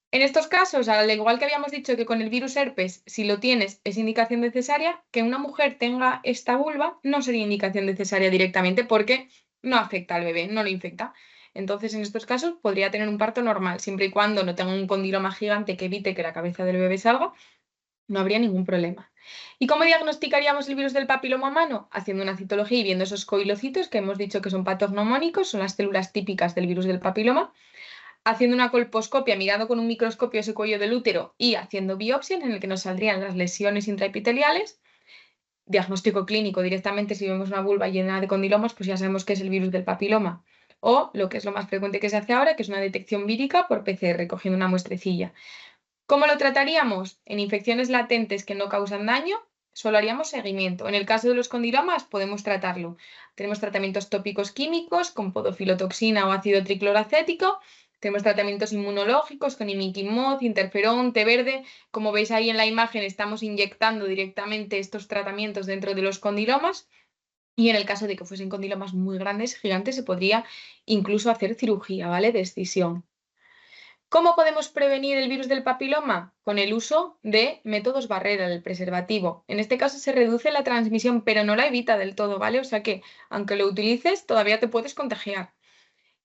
En estos casos, al igual que habíamos dicho que con el virus herpes, si lo tienes es indicación de cesárea, que una mujer tenga esta vulva no sería indicación de cesárea directamente porque no afecta al bebé, no lo infecta. Entonces, en estos casos podría tener un parto normal, siempre y cuando no tenga un condiloma gigante que evite que la cabeza del bebé salga, no habría ningún problema. ¿Y cómo diagnosticaríamos el virus del papiloma humano? Haciendo una citología y viendo esos coilocitos que hemos dicho que son patognomónicos, son las células típicas del virus del papiloma, haciendo una colposcopia, mirando con un microscopio ese cuello del útero y haciendo biopsias en el que nos saldrían las lesiones intraepiteliales. Diagnóstico clínico directamente, si vemos una vulva llena de condilomas, pues ya sabemos que es el virus del papiloma. O lo que es lo más frecuente que se hace ahora, que es una detección vírica por PCR, cogiendo una muestrecilla. ¿Cómo lo trataríamos? En infecciones latentes que no causan daño, solo haríamos seguimiento. En el caso de los condilomas, podemos tratarlo. Tenemos tratamientos tópicos químicos con podofilotoxina o ácido tricloracético. Tenemos tratamientos inmunológicos con imiquimod, interferón, té verde. Como veis ahí en la imagen, estamos inyectando directamente estos tratamientos dentro de los condilomas. Y en el caso de que fuesen condilomas muy grandes, gigantes, se podría incluso hacer cirugía, ¿vale? De excisión. ¿Cómo podemos prevenir el virus del papiloma? Con el uso de métodos barrera del preservativo. En este caso se reduce la transmisión, pero no la evita del todo, ¿vale? O sea que, aunque lo utilices, todavía te puedes contagiar.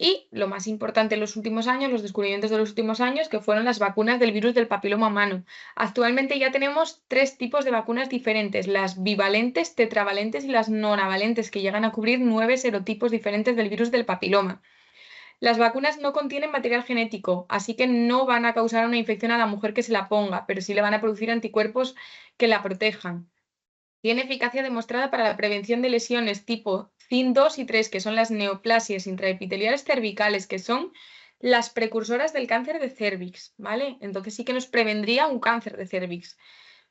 Y lo más importante en los últimos años, los descubrimientos de los últimos años, que fueron las vacunas del virus del papiloma humano. Actualmente ya tenemos 3 tipos de vacunas diferentes, las bivalentes, tetravalentes y las nonavalentes, que llegan a cubrir 9 serotipos diferentes del virus del papiloma. Las vacunas no contienen material genético, así que no van a causar una infección a la mujer que se la ponga, pero sí le van a producir anticuerpos que la protejan. Tiene eficacia demostrada para la prevención de lesiones tipo CIN2 y 3, que son las neoplasias intraepiteliales cervicales, que son las precursoras del cáncer de cervix, ¿vale? Entonces sí que nos prevendría un cáncer de cervix.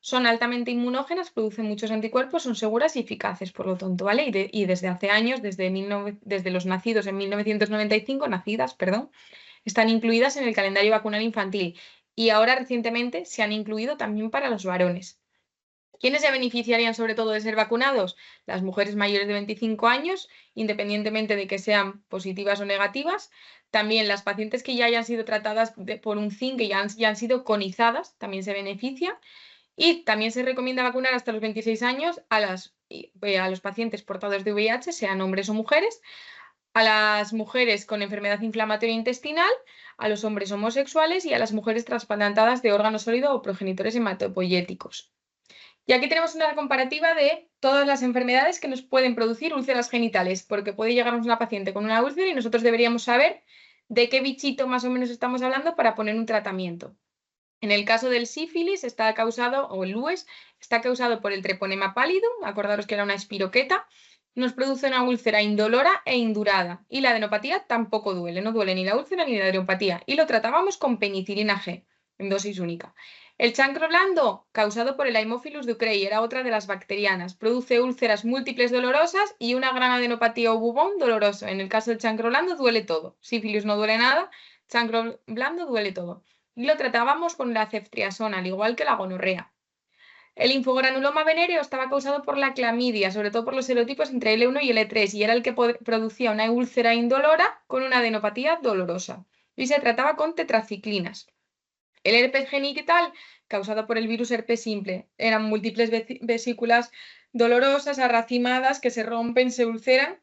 Son altamente inmunógenas, producen muchos anticuerpos, son seguras y eficaces, por lo tanto, ¿vale? Y desde hace años, desde los nacidos en 1995, nacidas, perdón, están incluidas en el calendario vacunal infantil y ahora recientemente se han incluido también para los varones. ¿Quiénes se beneficiarían sobre todo de ser vacunados? Las mujeres mayores de 25 años, independientemente de que sean positivas o negativas. También las pacientes que ya hayan sido tratadas por un CIN, que ya han sido conizadas, también se benefician. Y también se recomienda vacunar hasta los 26 años a los pacientes portadores de VIH, sean hombres o mujeres, a las mujeres con enfermedad inflamatoria intestinal, a los hombres homosexuales y a las mujeres trasplantadas de órgano sólido o progenitores hematopoyéticos. Y aquí tenemos una comparativa de todas las enfermedades que nos pueden producir úlceras genitales, porque puede llegarnos una paciente con una úlcera y nosotros deberíamos saber de qué bichito más o menos estamos hablando para poner un tratamiento. En el caso del sífilis está causado, o el LUES, está causado por el treponema pallidum, acordaros que era una espiroqueta, nos produce una úlcera indolora e indurada. Y la adenopatía tampoco duele, no duele ni la úlcera ni la adenopatía. Y lo tratábamos con penicilina G, en dosis única. El chancro blando, causado por el Haemophilus ducreyi, era otra de las bacterianas. Produce úlceras múltiples dolorosas y una gran adenopatía o bubón doloroso. En el caso del chancro blando duele todo. Sífilis no duele nada, chancro blando duele todo. Y lo tratábamos con la ceftriaxona, al igual que la gonorrea. El linfogranuloma venéreo estaba causado por la clamidia, sobre todo por los serotipos entre L1 y L3, y era el que producía una úlcera indolora con una adenopatía dolorosa. Y se trataba con tetraciclinas. El herpes genital, causado por el virus herpes simple, eran múltiples vesículas dolorosas, arracimadas, que se rompen, se ulceran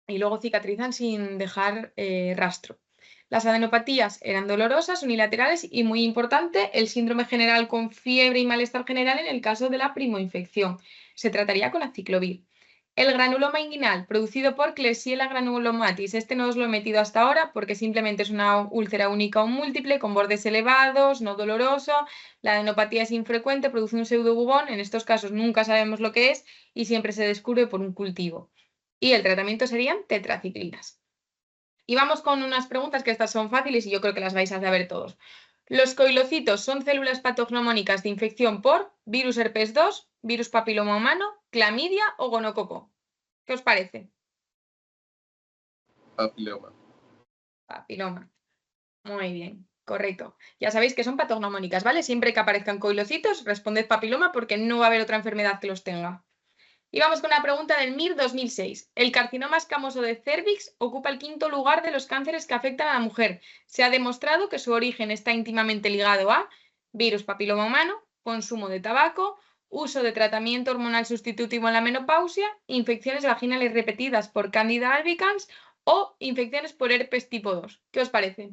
y luego cicatrizan sin dejar rastro. Las adenopatías eran dolorosas, unilaterales y, muy importante, el síndrome general con fiebre y malestar general en el caso de la primoinfección. Se trataría con aciclovir. El granuloma inguinal, producido por Klebsiella granulomatis. Este no os lo he metido hasta ahora porque simplemente es una úlcera única o múltiple con bordes elevados, no doloroso. La adenopatía es infrecuente, produce un pseudobubón. En estos casos nunca sabemos lo que es y siempre se descubre por un cultivo. Y el tratamiento serían tetraciclinas. Y vamos con unas preguntas que estas son fáciles y yo creo que las vais a saber todos. ¿Los coilocitos son células patognomónicas de infección por virus herpes 2, virus papiloma humano, clamidia o gonococo? ¿Qué os parece? Papiloma. Papiloma. Muy bien, correcto. Ya sabéis que son patognomónicas, ¿vale? Siempre que aparezcan coilocitos, responded papiloma porque no va a haber otra enfermedad que los tenga. Y vamos con una pregunta del MIR 2006. El carcinoma escamoso de cérvix ocupa el 5º lugar de los cánceres que afectan a la mujer. Se ha demostrado que su origen está íntimamente ligado a virus papiloma humano, consumo de tabaco, uso de tratamiento hormonal sustitutivo en la menopausia, infecciones vaginales repetidas por Candida albicans o infecciones por herpes tipo 2. ¿Qué os parece?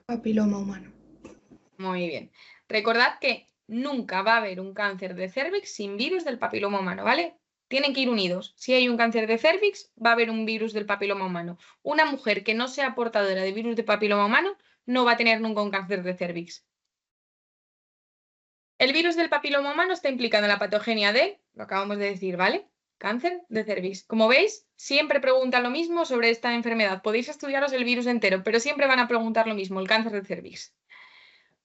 Papiloma humano. Muy bien. Recordad que nunca va a haber un cáncer de cérvix sin virus del papiloma humano, ¿vale? Tienen que ir unidos. Si hay un cáncer de cérvix, va a haber un virus del papiloma humano. Una mujer que no sea portadora de virus de papiloma humano no va a tener nunca un cáncer de cérvix. El virus del papiloma humano está implicado en la patogenia de, lo acabamos de decir, ¿vale? Cáncer de cérvix. Como veis, siempre preguntan lo mismo sobre esta enfermedad. Podéis estudiaros el virus entero, pero siempre van a preguntar lo mismo, el cáncer de cérvix.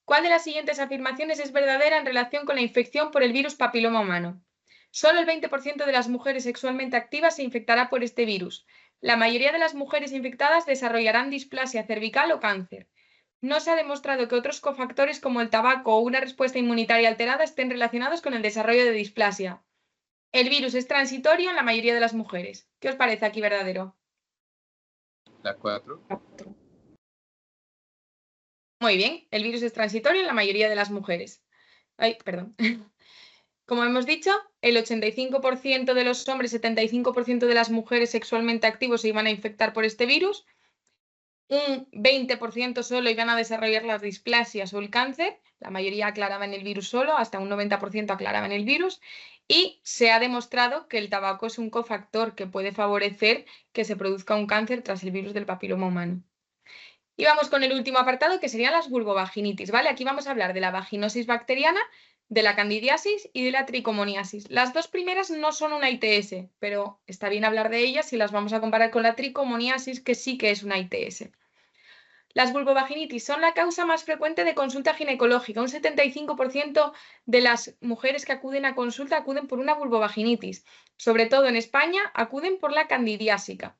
¿Cuál de las siguientes afirmaciones es verdadera en relación con la infección por el virus papiloma humano? Solo el 20% de las mujeres sexualmente activas se infectará por este virus. La mayoría de las mujeres infectadas desarrollarán displasia cervical o cáncer. No se ha demostrado que otros cofactores como el tabaco o una respuesta inmunitaria alterada estén relacionados con el desarrollo de displasia. El virus es transitorio en la mayoría de las mujeres. ¿Qué os parece aquí verdadero? La 4. Muy bien, el virus es transitorio en la mayoría de las mujeres. Ay, perdón. Como hemos dicho, el 85% de los hombres, 75% de las mujeres sexualmente activos se iban a infectar por este virus, un 20% solo iban a desarrollar las displasias o el cáncer, la mayoría aclaraban el virus solo, hasta un 90% aclaraban el virus, y se ha demostrado que el tabaco es un cofactor que puede favorecer que se produzca un cáncer tras el virus del papiloma humano. Y vamos con el último apartado, que serían las vulvovaginitis, ¿vale? Aquí vamos a hablar de la vaginosis bacteriana, de la candidiasis y de la tricomoniasis. Las dos primeras no son una ITS, pero está bien hablar de ellas si las vamos a comparar con la tricomoniasis, que sí que es una ITS. Las vulvovaginitis son la causa más frecuente de consulta ginecológica. Un 75% de las mujeres que acuden a consulta acuden por una vulvovaginitis. Sobre todo en España, acuden por la candidiásica.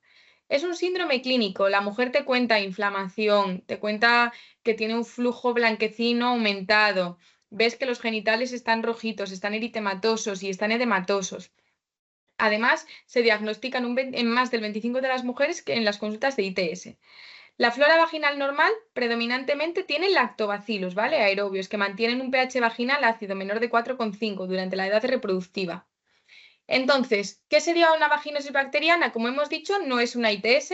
Es un síndrome clínico. La mujer te cuenta inflamación, te cuenta que tiene un flujo blanquecino aumentado. Ves que los genitales están rojitos, están eritematosos y están edematosos. Además, se diagnostican en más del 25% de las mujeres que en las consultas de ITS. La flora vaginal normal predominantemente tiene lactobacillus, ¿vale? Aerobios, que mantienen un pH vaginal ácido menor de 4,5 durante la edad reproductiva. Entonces, ¿qué sería una vaginosis bacteriana? Como hemos dicho, no es una ITS,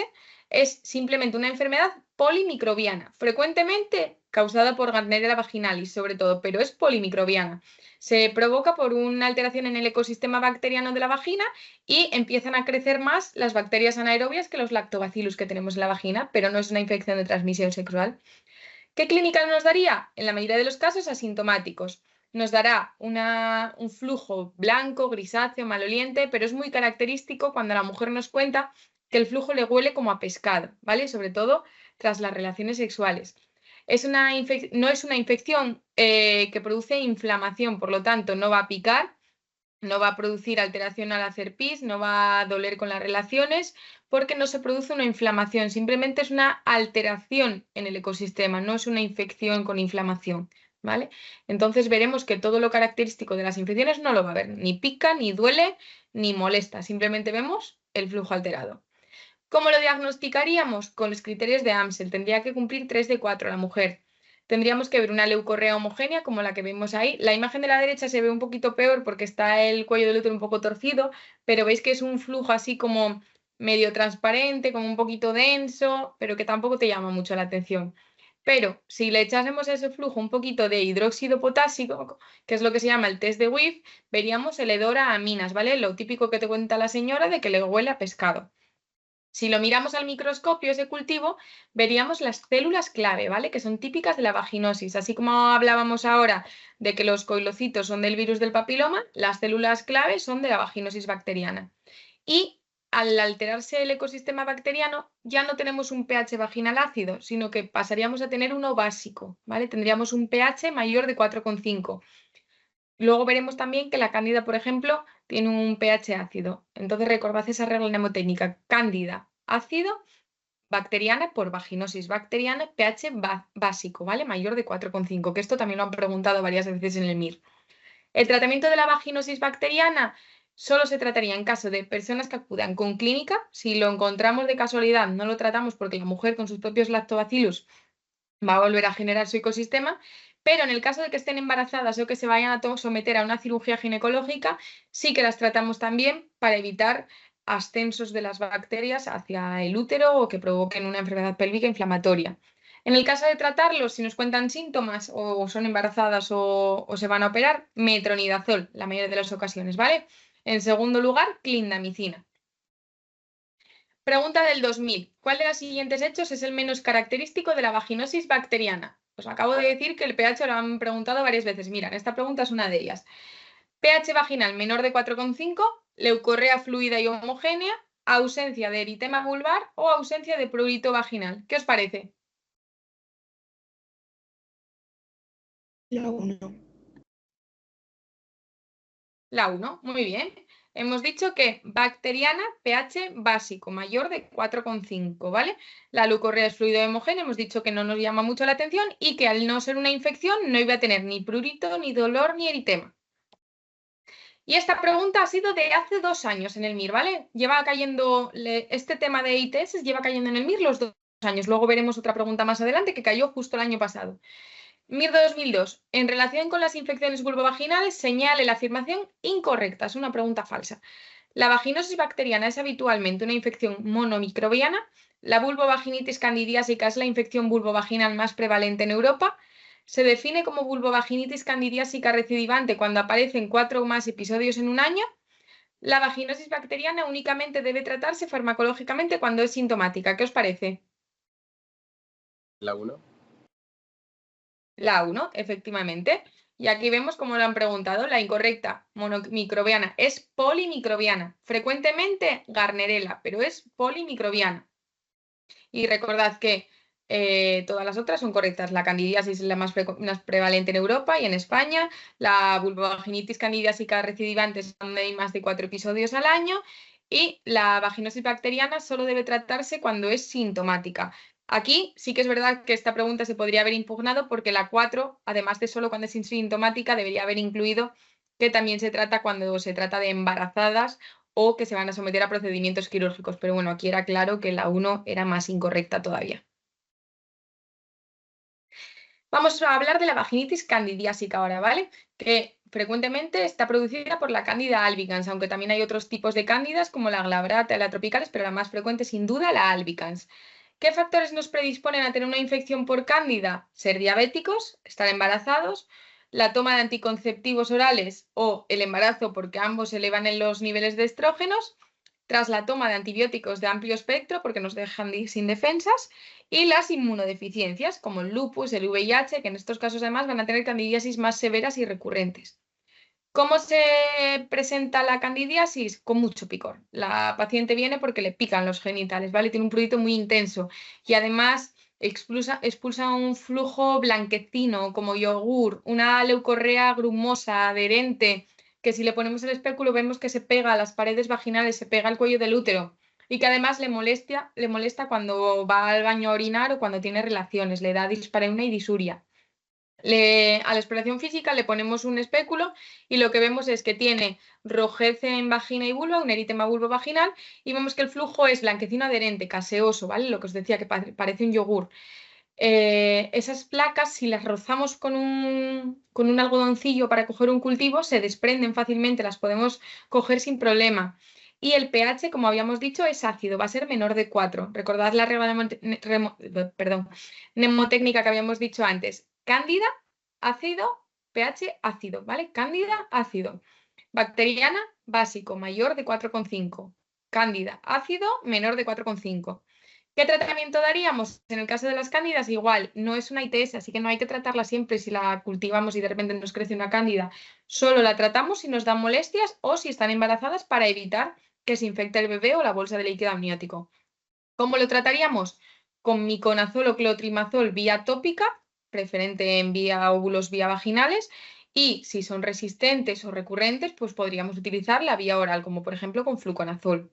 es simplemente una enfermedad polimicrobiana, frecuentemente causada por Gardnerella vaginalis, sobre todo, pero es polimicrobiana. Se provoca por una alteración en el ecosistema bacteriano de la vagina y empiezan a crecer más las bacterias anaerobias que los lactobacillus que tenemos en la vagina, pero no es una infección de transmisión sexual. ¿Qué clínica nos daría? En la mayoría de los casos asintomáticos. Nos dará un flujo blanco, grisáceo, maloliente, pero es muy característico cuando la mujer nos cuenta que el flujo le huele como a pescado, ¿vale? Sobre todo tras las relaciones sexuales. No es una infección que produce inflamación, por lo tanto no va a picar, no va a producir alteración al hacer pis, no va a doler con las relaciones, porque no se produce una inflamación, simplemente es una alteración en el ecosistema, no es una infección con inflamación, ¿vale? Entonces veremos que todo lo característico de las infecciones no lo va a haber, ni pica, ni duele, ni molesta, simplemente vemos el flujo alterado. ¿Cómo lo diagnosticaríamos? Con los criterios de Amsel, tendría que cumplir 3 de 4 la mujer. Tendríamos que ver una leucorrea homogénea como la que vemos ahí. La imagen de la derecha se ve un poquito peor porque está el cuello del útero un poco torcido, pero veis que es un flujo así como medio transparente, como un poquito denso, pero que tampoco te llama mucho la atención. Pero si le echásemos a ese flujo un poquito de hidróxido potásico, que es lo que se llama el test de Whiff, veríamos el hedor a aminas, ¿vale? Lo típico que te cuenta la señora de que le huele a pescado. Si lo miramos al microscopio, ese cultivo, veríamos las células clave, ¿vale? Que son típicas de la vaginosis. Así como hablábamos ahora de que los coilocitos son del virus del papiloma, las células clave son de la vaginosis bacteriana. Y al alterarse el ecosistema bacteriano, ya no tenemos un pH vaginal ácido, sino que pasaríamos a tener uno básico, ¿vale? Tendríamos un pH mayor de 4,5. Luego veremos también que la cándida, por ejemplo, tiene un pH ácido. Entonces recordad esa regla mnemotécnica: cándida, ácido, bacteriana por vaginosis bacteriana, pH básico, ¿vale? Mayor de 4,5, que esto también lo han preguntado varias veces en el MIR. El tratamiento de la vaginosis bacteriana solo se trataría en caso de personas que acudan con clínica. Si lo encontramos de casualidad, no lo tratamos porque la mujer con sus propios lactobacillus va a volver a generar su ecosistema, pero en el caso de que estén embarazadas o que se vayan a someter a una cirugía ginecológica, sí que las tratamos también para evitar ascensos de las bacterias hacia el útero o que provoquen una enfermedad pélvica inflamatoria. En el caso de tratarlos, si nos cuentan síntomas o son embarazadas o se van a operar, metronidazol, la mayoría de las ocasiones, ¿vale? En segundo lugar, clindamicina. Pregunta del 2000. ¿Cuál de los siguientes hechos es el menos característico de la vaginosis bacteriana? Os acabo de decir que el pH lo han preguntado varias veces. Mira, esta pregunta es una de ellas. pH vaginal menor de 4,5, leucorrea fluida y homogénea, ausencia de eritema vulvar o ausencia de prurito vaginal. ¿Qué os parece? La 1. La 1, muy bien. Hemos dicho que bacteriana, pH básico, mayor de 4,5, ¿vale? La leucorrea es fluido homogéneo, hemos dicho que no nos llama mucho la atención y que al no ser una infección no iba a tener ni prurito, ni dolor, ni eritema. Y esta pregunta ha sido de hace 2 años en el MIR, ¿vale? Lleva cayendo, este tema de ITS lleva cayendo en el MIR los 2 años. Luego veremos otra pregunta más adelante que cayó justo el año pasado. MIR de 2002. En relación con las infecciones vulvovaginales, señale la afirmación incorrecta. Es una pregunta falsa. La vaginosis bacteriana es habitualmente una infección monomicrobiana. La vulvovaginitis candidiásica es la infección vulvovaginal más prevalente en Europa. Se define como vulvovaginitis candidiásica recidivante cuando aparecen 4 o más episodios en un año. La vaginosis bacteriana únicamente debe tratarse farmacológicamente cuando es sintomática. ¿Qué os parece? La 1. La 1, efectivamente. Y aquí vemos cómo lo han preguntado. La incorrecta, monomicrobiana, es polimicrobiana. Frecuentemente Gardnerella, pero es polimicrobiana. Y recordad que todas las otras son correctas. La candidiasis es la más prevalente en Europa y en España. La vulvovaginitis candidiásica recidivante es donde hay más de 4 episodios al año. Y la vaginosis bacteriana solo debe tratarse cuando es sintomática. Aquí sí que es verdad que esta pregunta se podría haber impugnado porque la 4, además de solo cuando es sintomática, debería haber incluido que también se trata cuando se trata de embarazadas o que se van a someter a procedimientos quirúrgicos. Pero bueno, aquí era claro que la 1 era más incorrecta todavía. Vamos a hablar de la vaginitis candidiásica ahora, ¿vale? Que frecuentemente está producida por la Candida albicans, aunque también hay otros tipos de cándidas como la glabrata y la tropicales, pero la más frecuente sin duda la albicans. ¿Qué factores nos predisponen a tener una infección por cándida? Ser diabéticos, estar embarazados, la toma de anticonceptivos orales o el embarazo porque ambos elevan en los niveles de estrógenos, tras la toma de antibióticos de amplio espectro porque nos dejan sin defensas, y las inmunodeficiencias como el lupus, el VIH, que en estos casos además van a tener candidiasis más severas y recurrentes. ¿Cómo se presenta la candidiasis? Con mucho picor. La paciente viene porque le pican los genitales, ¿vale? Tiene un prurito muy intenso y además expulsa un flujo blanquecino como yogur, una leucorrea grumosa, adherente, que si le ponemos el espéculo vemos que se pega a las paredes vaginales, se pega al cuello del útero y que además le molesta cuando va al baño a orinar o cuando tiene relaciones, le da dispareunia y disuria. A la exploración física le ponemos un espéculo y lo que vemos es que tiene rojez en vagina y vulva, un eritema vulvovaginal, y vemos que el flujo es blanquecino adherente, caseoso, ¿vale? Lo que os decía, que parece un yogur. Esas placas, si las rozamos con un algodoncillo para coger un cultivo, se desprenden fácilmente, las podemos coger sin problema. Y el pH, como habíamos dicho, es ácido, va a ser menor de 4. Recordad la regla mnemotécnica que habíamos dicho antes. Cándida, ácido, pH, ácido, ¿vale? Cándida, ácido. Bacteriana, básico, mayor de 4,5. Cándida, ácido, menor de 4,5. ¿Qué tratamiento daríamos? En el caso de las cándidas, igual, no es una ITS, así que no hay que tratarla siempre si la cultivamos y de repente nos crece una cándida. Solo la tratamos si nos dan molestias o si están embarazadas para evitar que se infecta el bebé o la bolsa de líquido amniótico. ¿Cómo lo trataríamos? Con miconazol o clotrimazol vía tópica, preferente en vía óvulos vía vaginales, y si son resistentes o recurrentes, pues podríamos utilizar la vía oral, como por ejemplo con fluconazol.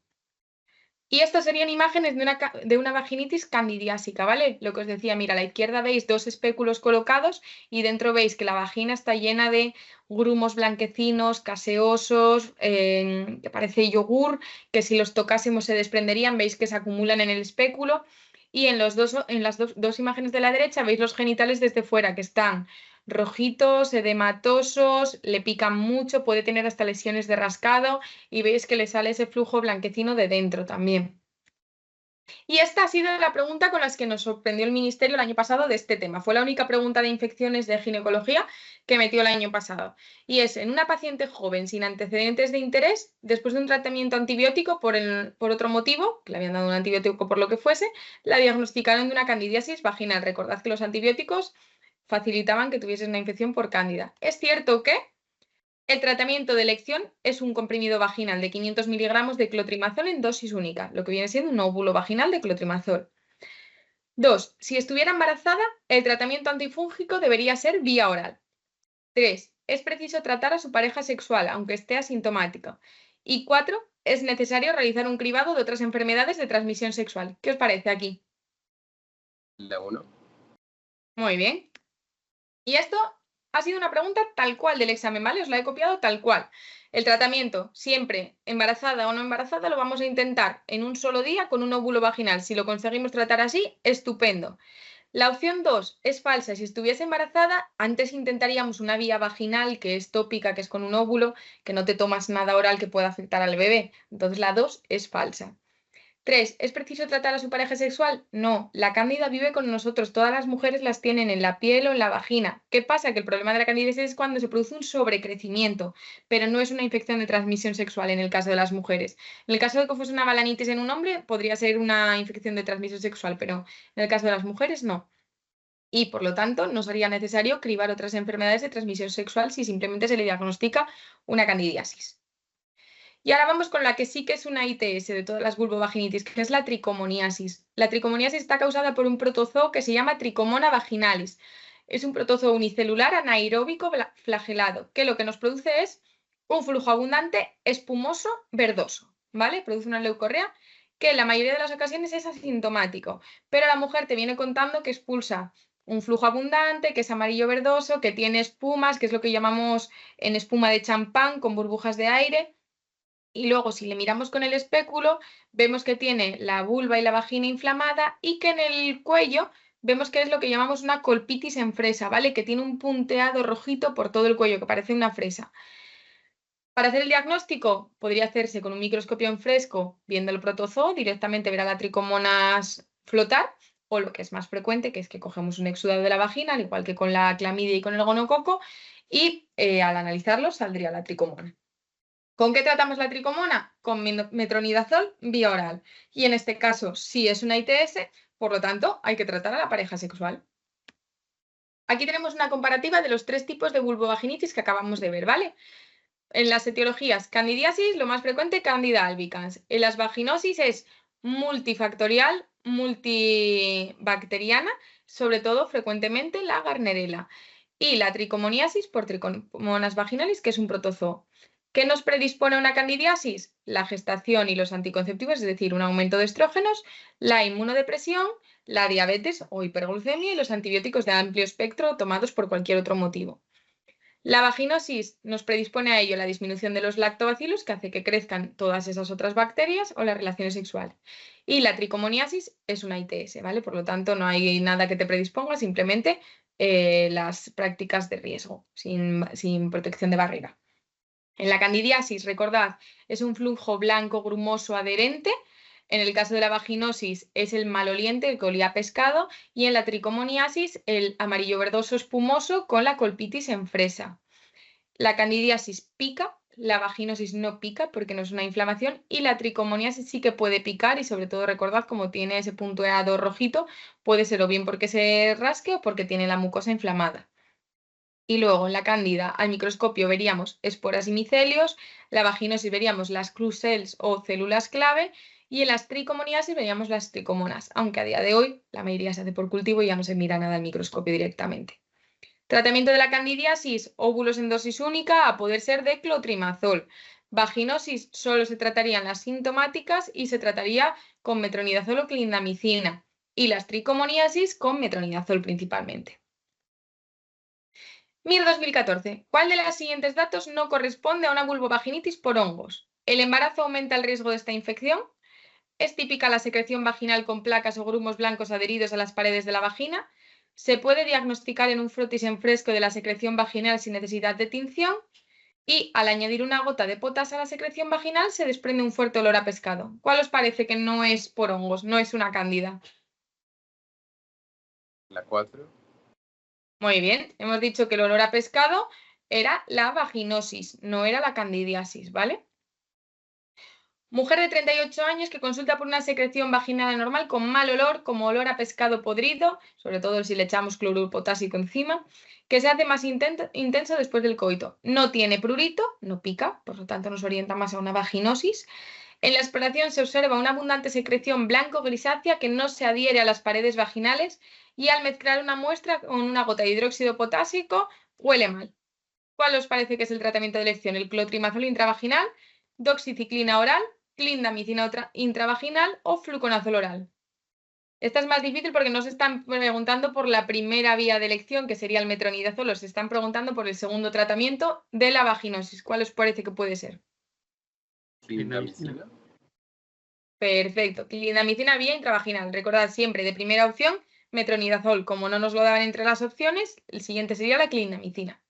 Y estas serían imágenes de una vaginitis candidiásica, ¿vale? Lo que os decía, mira, a la izquierda veis dos espéculos colocados y dentro veis que la vagina está llena de grumos blanquecinos, caseosos, que parece yogur, que si los tocásemos se desprenderían, veis que se acumulan en el espéculo. Y en las dos imágenes de la derecha veis los genitales desde fuera, que están rojitos, edematosos, le pican mucho, puede tener hasta lesiones de rascado y veis que le sale ese flujo blanquecino de dentro también. Y esta ha sido la pregunta con la que nos sorprendió el Ministerio el año pasado de este tema. Fue la única pregunta de infecciones de ginecología que metió el año pasado. Y es, en una paciente joven sin antecedentes de interés, después de un tratamiento antibiótico por otro motivo, que le habían dado un antibiótico por lo que fuese, la diagnosticaron de una candidiasis vaginal. Recordad que los antibióticos facilitaban que tuviese una infección por cándida. Es cierto que el tratamiento de elección es un comprimido vaginal de 500 miligramos de clotrimazol en dosis única, lo que viene siendo un óvulo vaginal de clotrimazol. 2. Si estuviera embarazada, el tratamiento antifúngico debería ser vía oral. 3. Es preciso tratar a su pareja sexual, aunque esté asintomática. Y 4. Es necesario realizar un cribado de otras enfermedades de transmisión sexual. ¿Qué os parece aquí? La 1. Muy bien. Y esto ha sido una pregunta tal cual del examen, ¿vale? Os la he copiado tal cual. El tratamiento, siempre, embarazada o no embarazada, lo vamos a intentar en un solo día con un óvulo vaginal. Si lo conseguimos tratar así, estupendo. La opción 2 es falsa. Si estuviese embarazada, antes intentaríamos una vía vaginal, que es tópica, que es con un óvulo, que no te tomas nada oral que pueda afectar al bebé. Entonces la 2 es falsa. 3. ¿Es preciso tratar a su pareja sexual? No, la cándida vive con nosotros, todas las mujeres las tienen en la piel o en la vagina. ¿Qué pasa? Que el problema de la candidiasis es cuando se produce un sobrecrecimiento, pero no es una infección de transmisión sexual en el caso de las mujeres. En el caso de que fuese una balanitis en un hombre, podría ser una infección de transmisión sexual, pero en el caso de las mujeres no. Y por lo tanto, no sería necesario cribar otras enfermedades de transmisión sexual si simplemente se le diagnostica una candidiasis. Y ahora vamos con la que sí que es una ITS de todas las vulvovaginitis, que es la tricomoniasis. La tricomoniasis está causada por un protozoo que se llama Tricomona vaginalis. Es un protozoo unicelular anaeróbico flagelado, que lo que nos produce es un flujo abundante, espumoso, verdoso, ¿vale? Produce una leucorrea que en la mayoría de las ocasiones es asintomático, pero la mujer te viene contando que expulsa un flujo abundante, que es amarillo verdoso, que tiene espumas, que es lo que llamamos en espuma de champán con burbujas de aire. Y luego, si le miramos con el espéculo, vemos que tiene la vulva y la vagina inflamada y que en el cuello vemos que es lo que llamamos una colpitis en fresa, ¿vale? Que tiene un punteado rojito por todo el cuello, que parece una fresa. Para hacer el diagnóstico, podría hacerse con un microscopio en fresco, viendo el protozoo, directamente ver a la tricomonas flotar, o lo que es más frecuente, que es que cogemos un exudado de la vagina, al igual que con la clamidia y con el gonococo, y al analizarlo saldría la tricomona. ¿Con qué tratamos la tricomona? Con metronidazol vía oral. Y en este caso, sí es una ITS, por lo tanto, hay que tratar a la pareja sexual. Aquí tenemos una comparativa de los 3 tipos de vulvovaginitis que acabamos de ver, ¿vale? En las etiologías, candidiasis, lo más frecuente, Candida albicans. En las vaginosis es multifactorial, multibacteriana, sobre todo frecuentemente la Gardnerella. Y la tricomoniasis por tricomonas vaginalis, que es un protozoo. ¿Qué nos predispone a una candidiasis? La gestación y los anticonceptivos, es decir, un aumento de estrógenos, la inmunodepresión, la diabetes o hiperglucemia y los antibióticos de amplio espectro tomados por cualquier otro motivo. La vaginosis nos predispone a ello la disminución de los lactobacilos, que hace que crezcan todas esas otras bacterias o las relaciones sexuales. Y la tricomoniasis es una ITS, ¿vale? Por lo tanto, no hay nada que te predisponga, simplemente las prácticas de riesgo, sin protección de barrera. En la candidiasis, recordad, es un flujo blanco grumoso adherente. En el caso de la vaginosis es el maloliente, el que olía a pescado, y en la tricomoniasis el amarillo verdoso espumoso con la colpitis en fresa. La candidiasis pica, la vaginosis no pica porque no es una inflamación y la tricomoniasis sí que puede picar y sobre todo recordad como tiene ese punteado rojito, puede ser o bien porque se rasque o porque tiene la mucosa inflamada. Y luego en la cándida al microscopio veríamos esporas y micelios, la vaginosis veríamos las clue cells o células clave y en las tricomoniasis veríamos las tricomonas, aunque a día de hoy la mayoría se hace por cultivo y ya no se mira nada al microscopio directamente. Tratamiento de la candidiasis, óvulos en dosis única, a poder ser de clotrimazol. Vaginosis solo se tratarían las sintomáticas y se trataría con metronidazol o clindamicina. Y las tricomoniasis con metronidazol principalmente. MIR 2014. ¿Cuál de los siguientes datos no corresponde a una vulvovaginitis por hongos? ¿El embarazo aumenta el riesgo de esta infección? ¿Es típica la secreción vaginal con placas o grumos blancos adheridos a las paredes de la vagina? ¿Se puede diagnosticar en un frotis en fresco de la secreción vaginal sin necesidad de tinción? Y al añadir una gota de potas a la secreción vaginal se desprende un fuerte olor a pescado. ¿Cuál os parece que no es por hongos, no es una cándida? La 4. Muy bien, hemos dicho que el olor a pescado era la vaginosis, no era la candidiasis, ¿vale? Mujer de 38 años que consulta por una secreción vaginal anormal con mal olor, como olor a pescado podrido, sobre todo si le echamos cloruro potásico encima, que se hace más intenso después del coito. No tiene prurito, no pica, por lo tanto nos orienta más a una vaginosis. En la exploración se observa una abundante secreción blanco-grisácea que no se adhiere a las paredes vaginales y al mezclar una muestra con una gota de hidróxido potásico huele mal. ¿Cuál os parece que es el tratamiento de elección? ¿El clotrimazol intravaginal, doxiciclina oral, clindamicina intravaginal o fluconazol oral? Esta es más difícil porque no se están preguntando por la primera vía de elección, que sería el metronidazol, os están preguntando por el segundo tratamiento de la vaginosis. ¿Cuál os parece que puede ser? Clindamicina. Perfecto. Clindamicina vía intravaginal. Recordad siempre, de primera opción, metronidazol. Como no nos lo daban entre las opciones, el siguiente sería la clindamicina.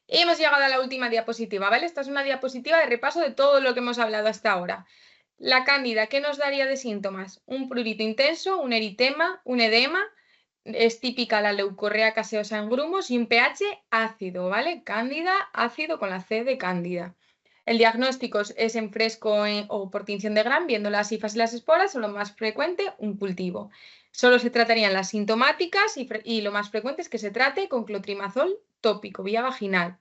Y hemos llegado a la última diapositiva, ¿vale? Esta es una diapositiva de repaso de todo lo que hemos hablado hasta ahora. La cándida, ¿qué nos daría de síntomas? Un prurito intenso, un eritema, un edema. Es típica la leucorrea caseosa en grumos y un pH ácido, ¿vale? Cándida, ácido con la C de cándida. El diagnóstico es en fresco o por tinción de Gram, viendo las hifas y las esporas, o lo más frecuente, un cultivo. Solo se tratarían las sintomáticas y lo más frecuente es que se trate con clotrimazol tópico, vía vaginal.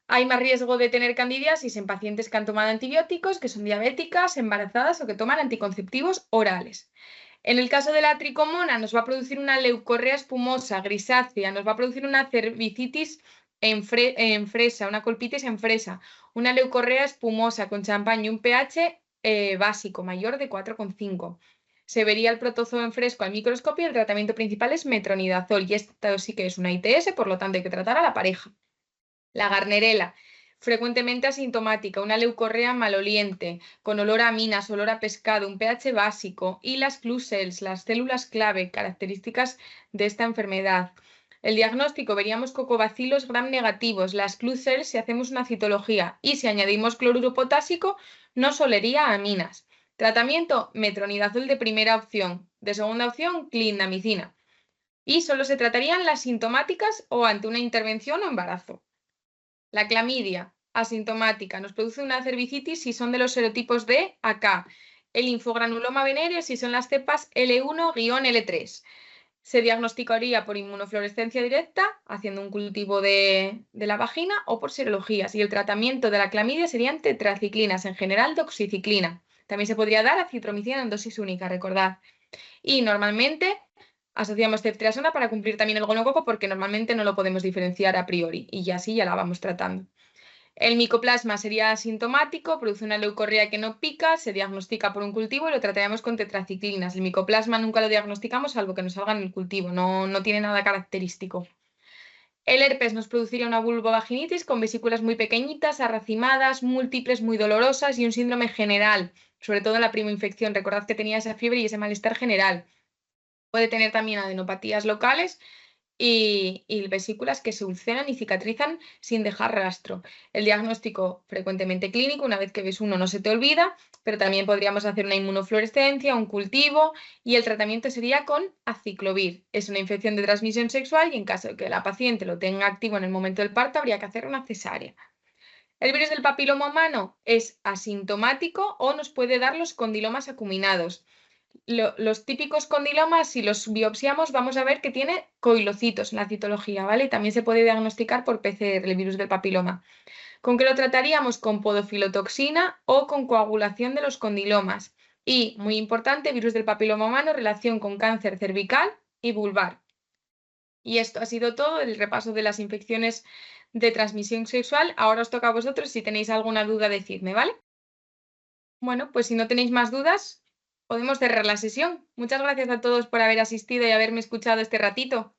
Hay más riesgo de tener candidiasis en pacientes que han tomado antibióticos, que son diabéticas, embarazadas o que toman anticonceptivos orales. En el caso de la tricomona nos va a producir una leucorrea espumosa grisácea, nos va a producir una cervicitis en fresa, una colpitis en fresa, una leucorrea espumosa con champán y un pH básico mayor de 4,5. Se vería el protozoo en fresco al microscopio y el tratamiento principal es metronidazol y esto sí que es una ITS, por lo tanto hay que tratar a la pareja. La garnerela, frecuentemente asintomática, una leucorrea maloliente, con olor a aminas, olor a pescado, un pH básico y las clue cells, las células clave, características de esta enfermedad. El diagnóstico, veríamos cocobacilos gram negativos, las clue cells si hacemos una citología y si añadimos cloruro potásico nos olería a aminas. Tratamiento, metronidazol de primera opción, de segunda opción, clindamicina. Y solo se tratarían las sintomáticas o ante una intervención o embarazo. La clamidia asintomática nos produce una cervicitis si son de los serotipos D a K. El linfogranuloma venéreo si son las cepas L1-L3. Se diagnosticaría por inmunofluorescencia directa, haciendo un cultivo de la vagina o por serologías. Y el tratamiento de la clamidia serían tetraciclinas, en general doxiciclina. También se podría dar acitromicina en dosis única, recordad. Y normalmente asociamos ceftriaxona para cumplir también el gonococo porque normalmente no lo podemos diferenciar a priori y ya así ya la vamos tratando. El micoplasma sería asintomático, produce una leucorrea que no pica, se diagnostica por un cultivo y lo trataríamos con tetraciclinas. El micoplasma nunca lo diagnosticamos salvo que nos salga en el cultivo, no tiene nada característico. El herpes nos produciría una vulvovaginitis con vesículas muy pequeñitas, arracimadas, múltiples, muy dolorosas y un síndrome general, sobre todo en la primoinfección. Recordad que tenía esa fiebre y ese malestar general. Puede tener también adenopatías locales y vesículas que se ulceran y cicatrizan sin dejar rastro. El diagnóstico frecuentemente clínico, una vez que ves uno no se te olvida, pero también podríamos hacer una inmunofluorescencia, un cultivo y el tratamiento sería con aciclovir. Es una infección de transmisión sexual y en caso de que la paciente lo tenga activo en el momento del parto habría que hacer una cesárea. El virus del papiloma humano es asintomático o nos puede dar los condilomas acuminados. los típicos condilomas, si los biopsiamos, vamos a ver que tiene coilocitos en la citología, ¿vale? Y también se puede diagnosticar por PCR, el virus del papiloma. ¿Con qué lo trataríamos? Con podofilotoxina o con coagulación de los condilomas. Y, muy importante, virus del papiloma humano, relación con cáncer cervical y vulvar. Y esto ha sido todo el repaso de las infecciones de transmisión sexual. Ahora os toca a vosotros. Si tenéis alguna duda, decidme, ¿vale? Bueno, pues si no tenéis más dudas, podemos cerrar la sesión. Muchas gracias a todos por haber asistido y haberme escuchado este ratito.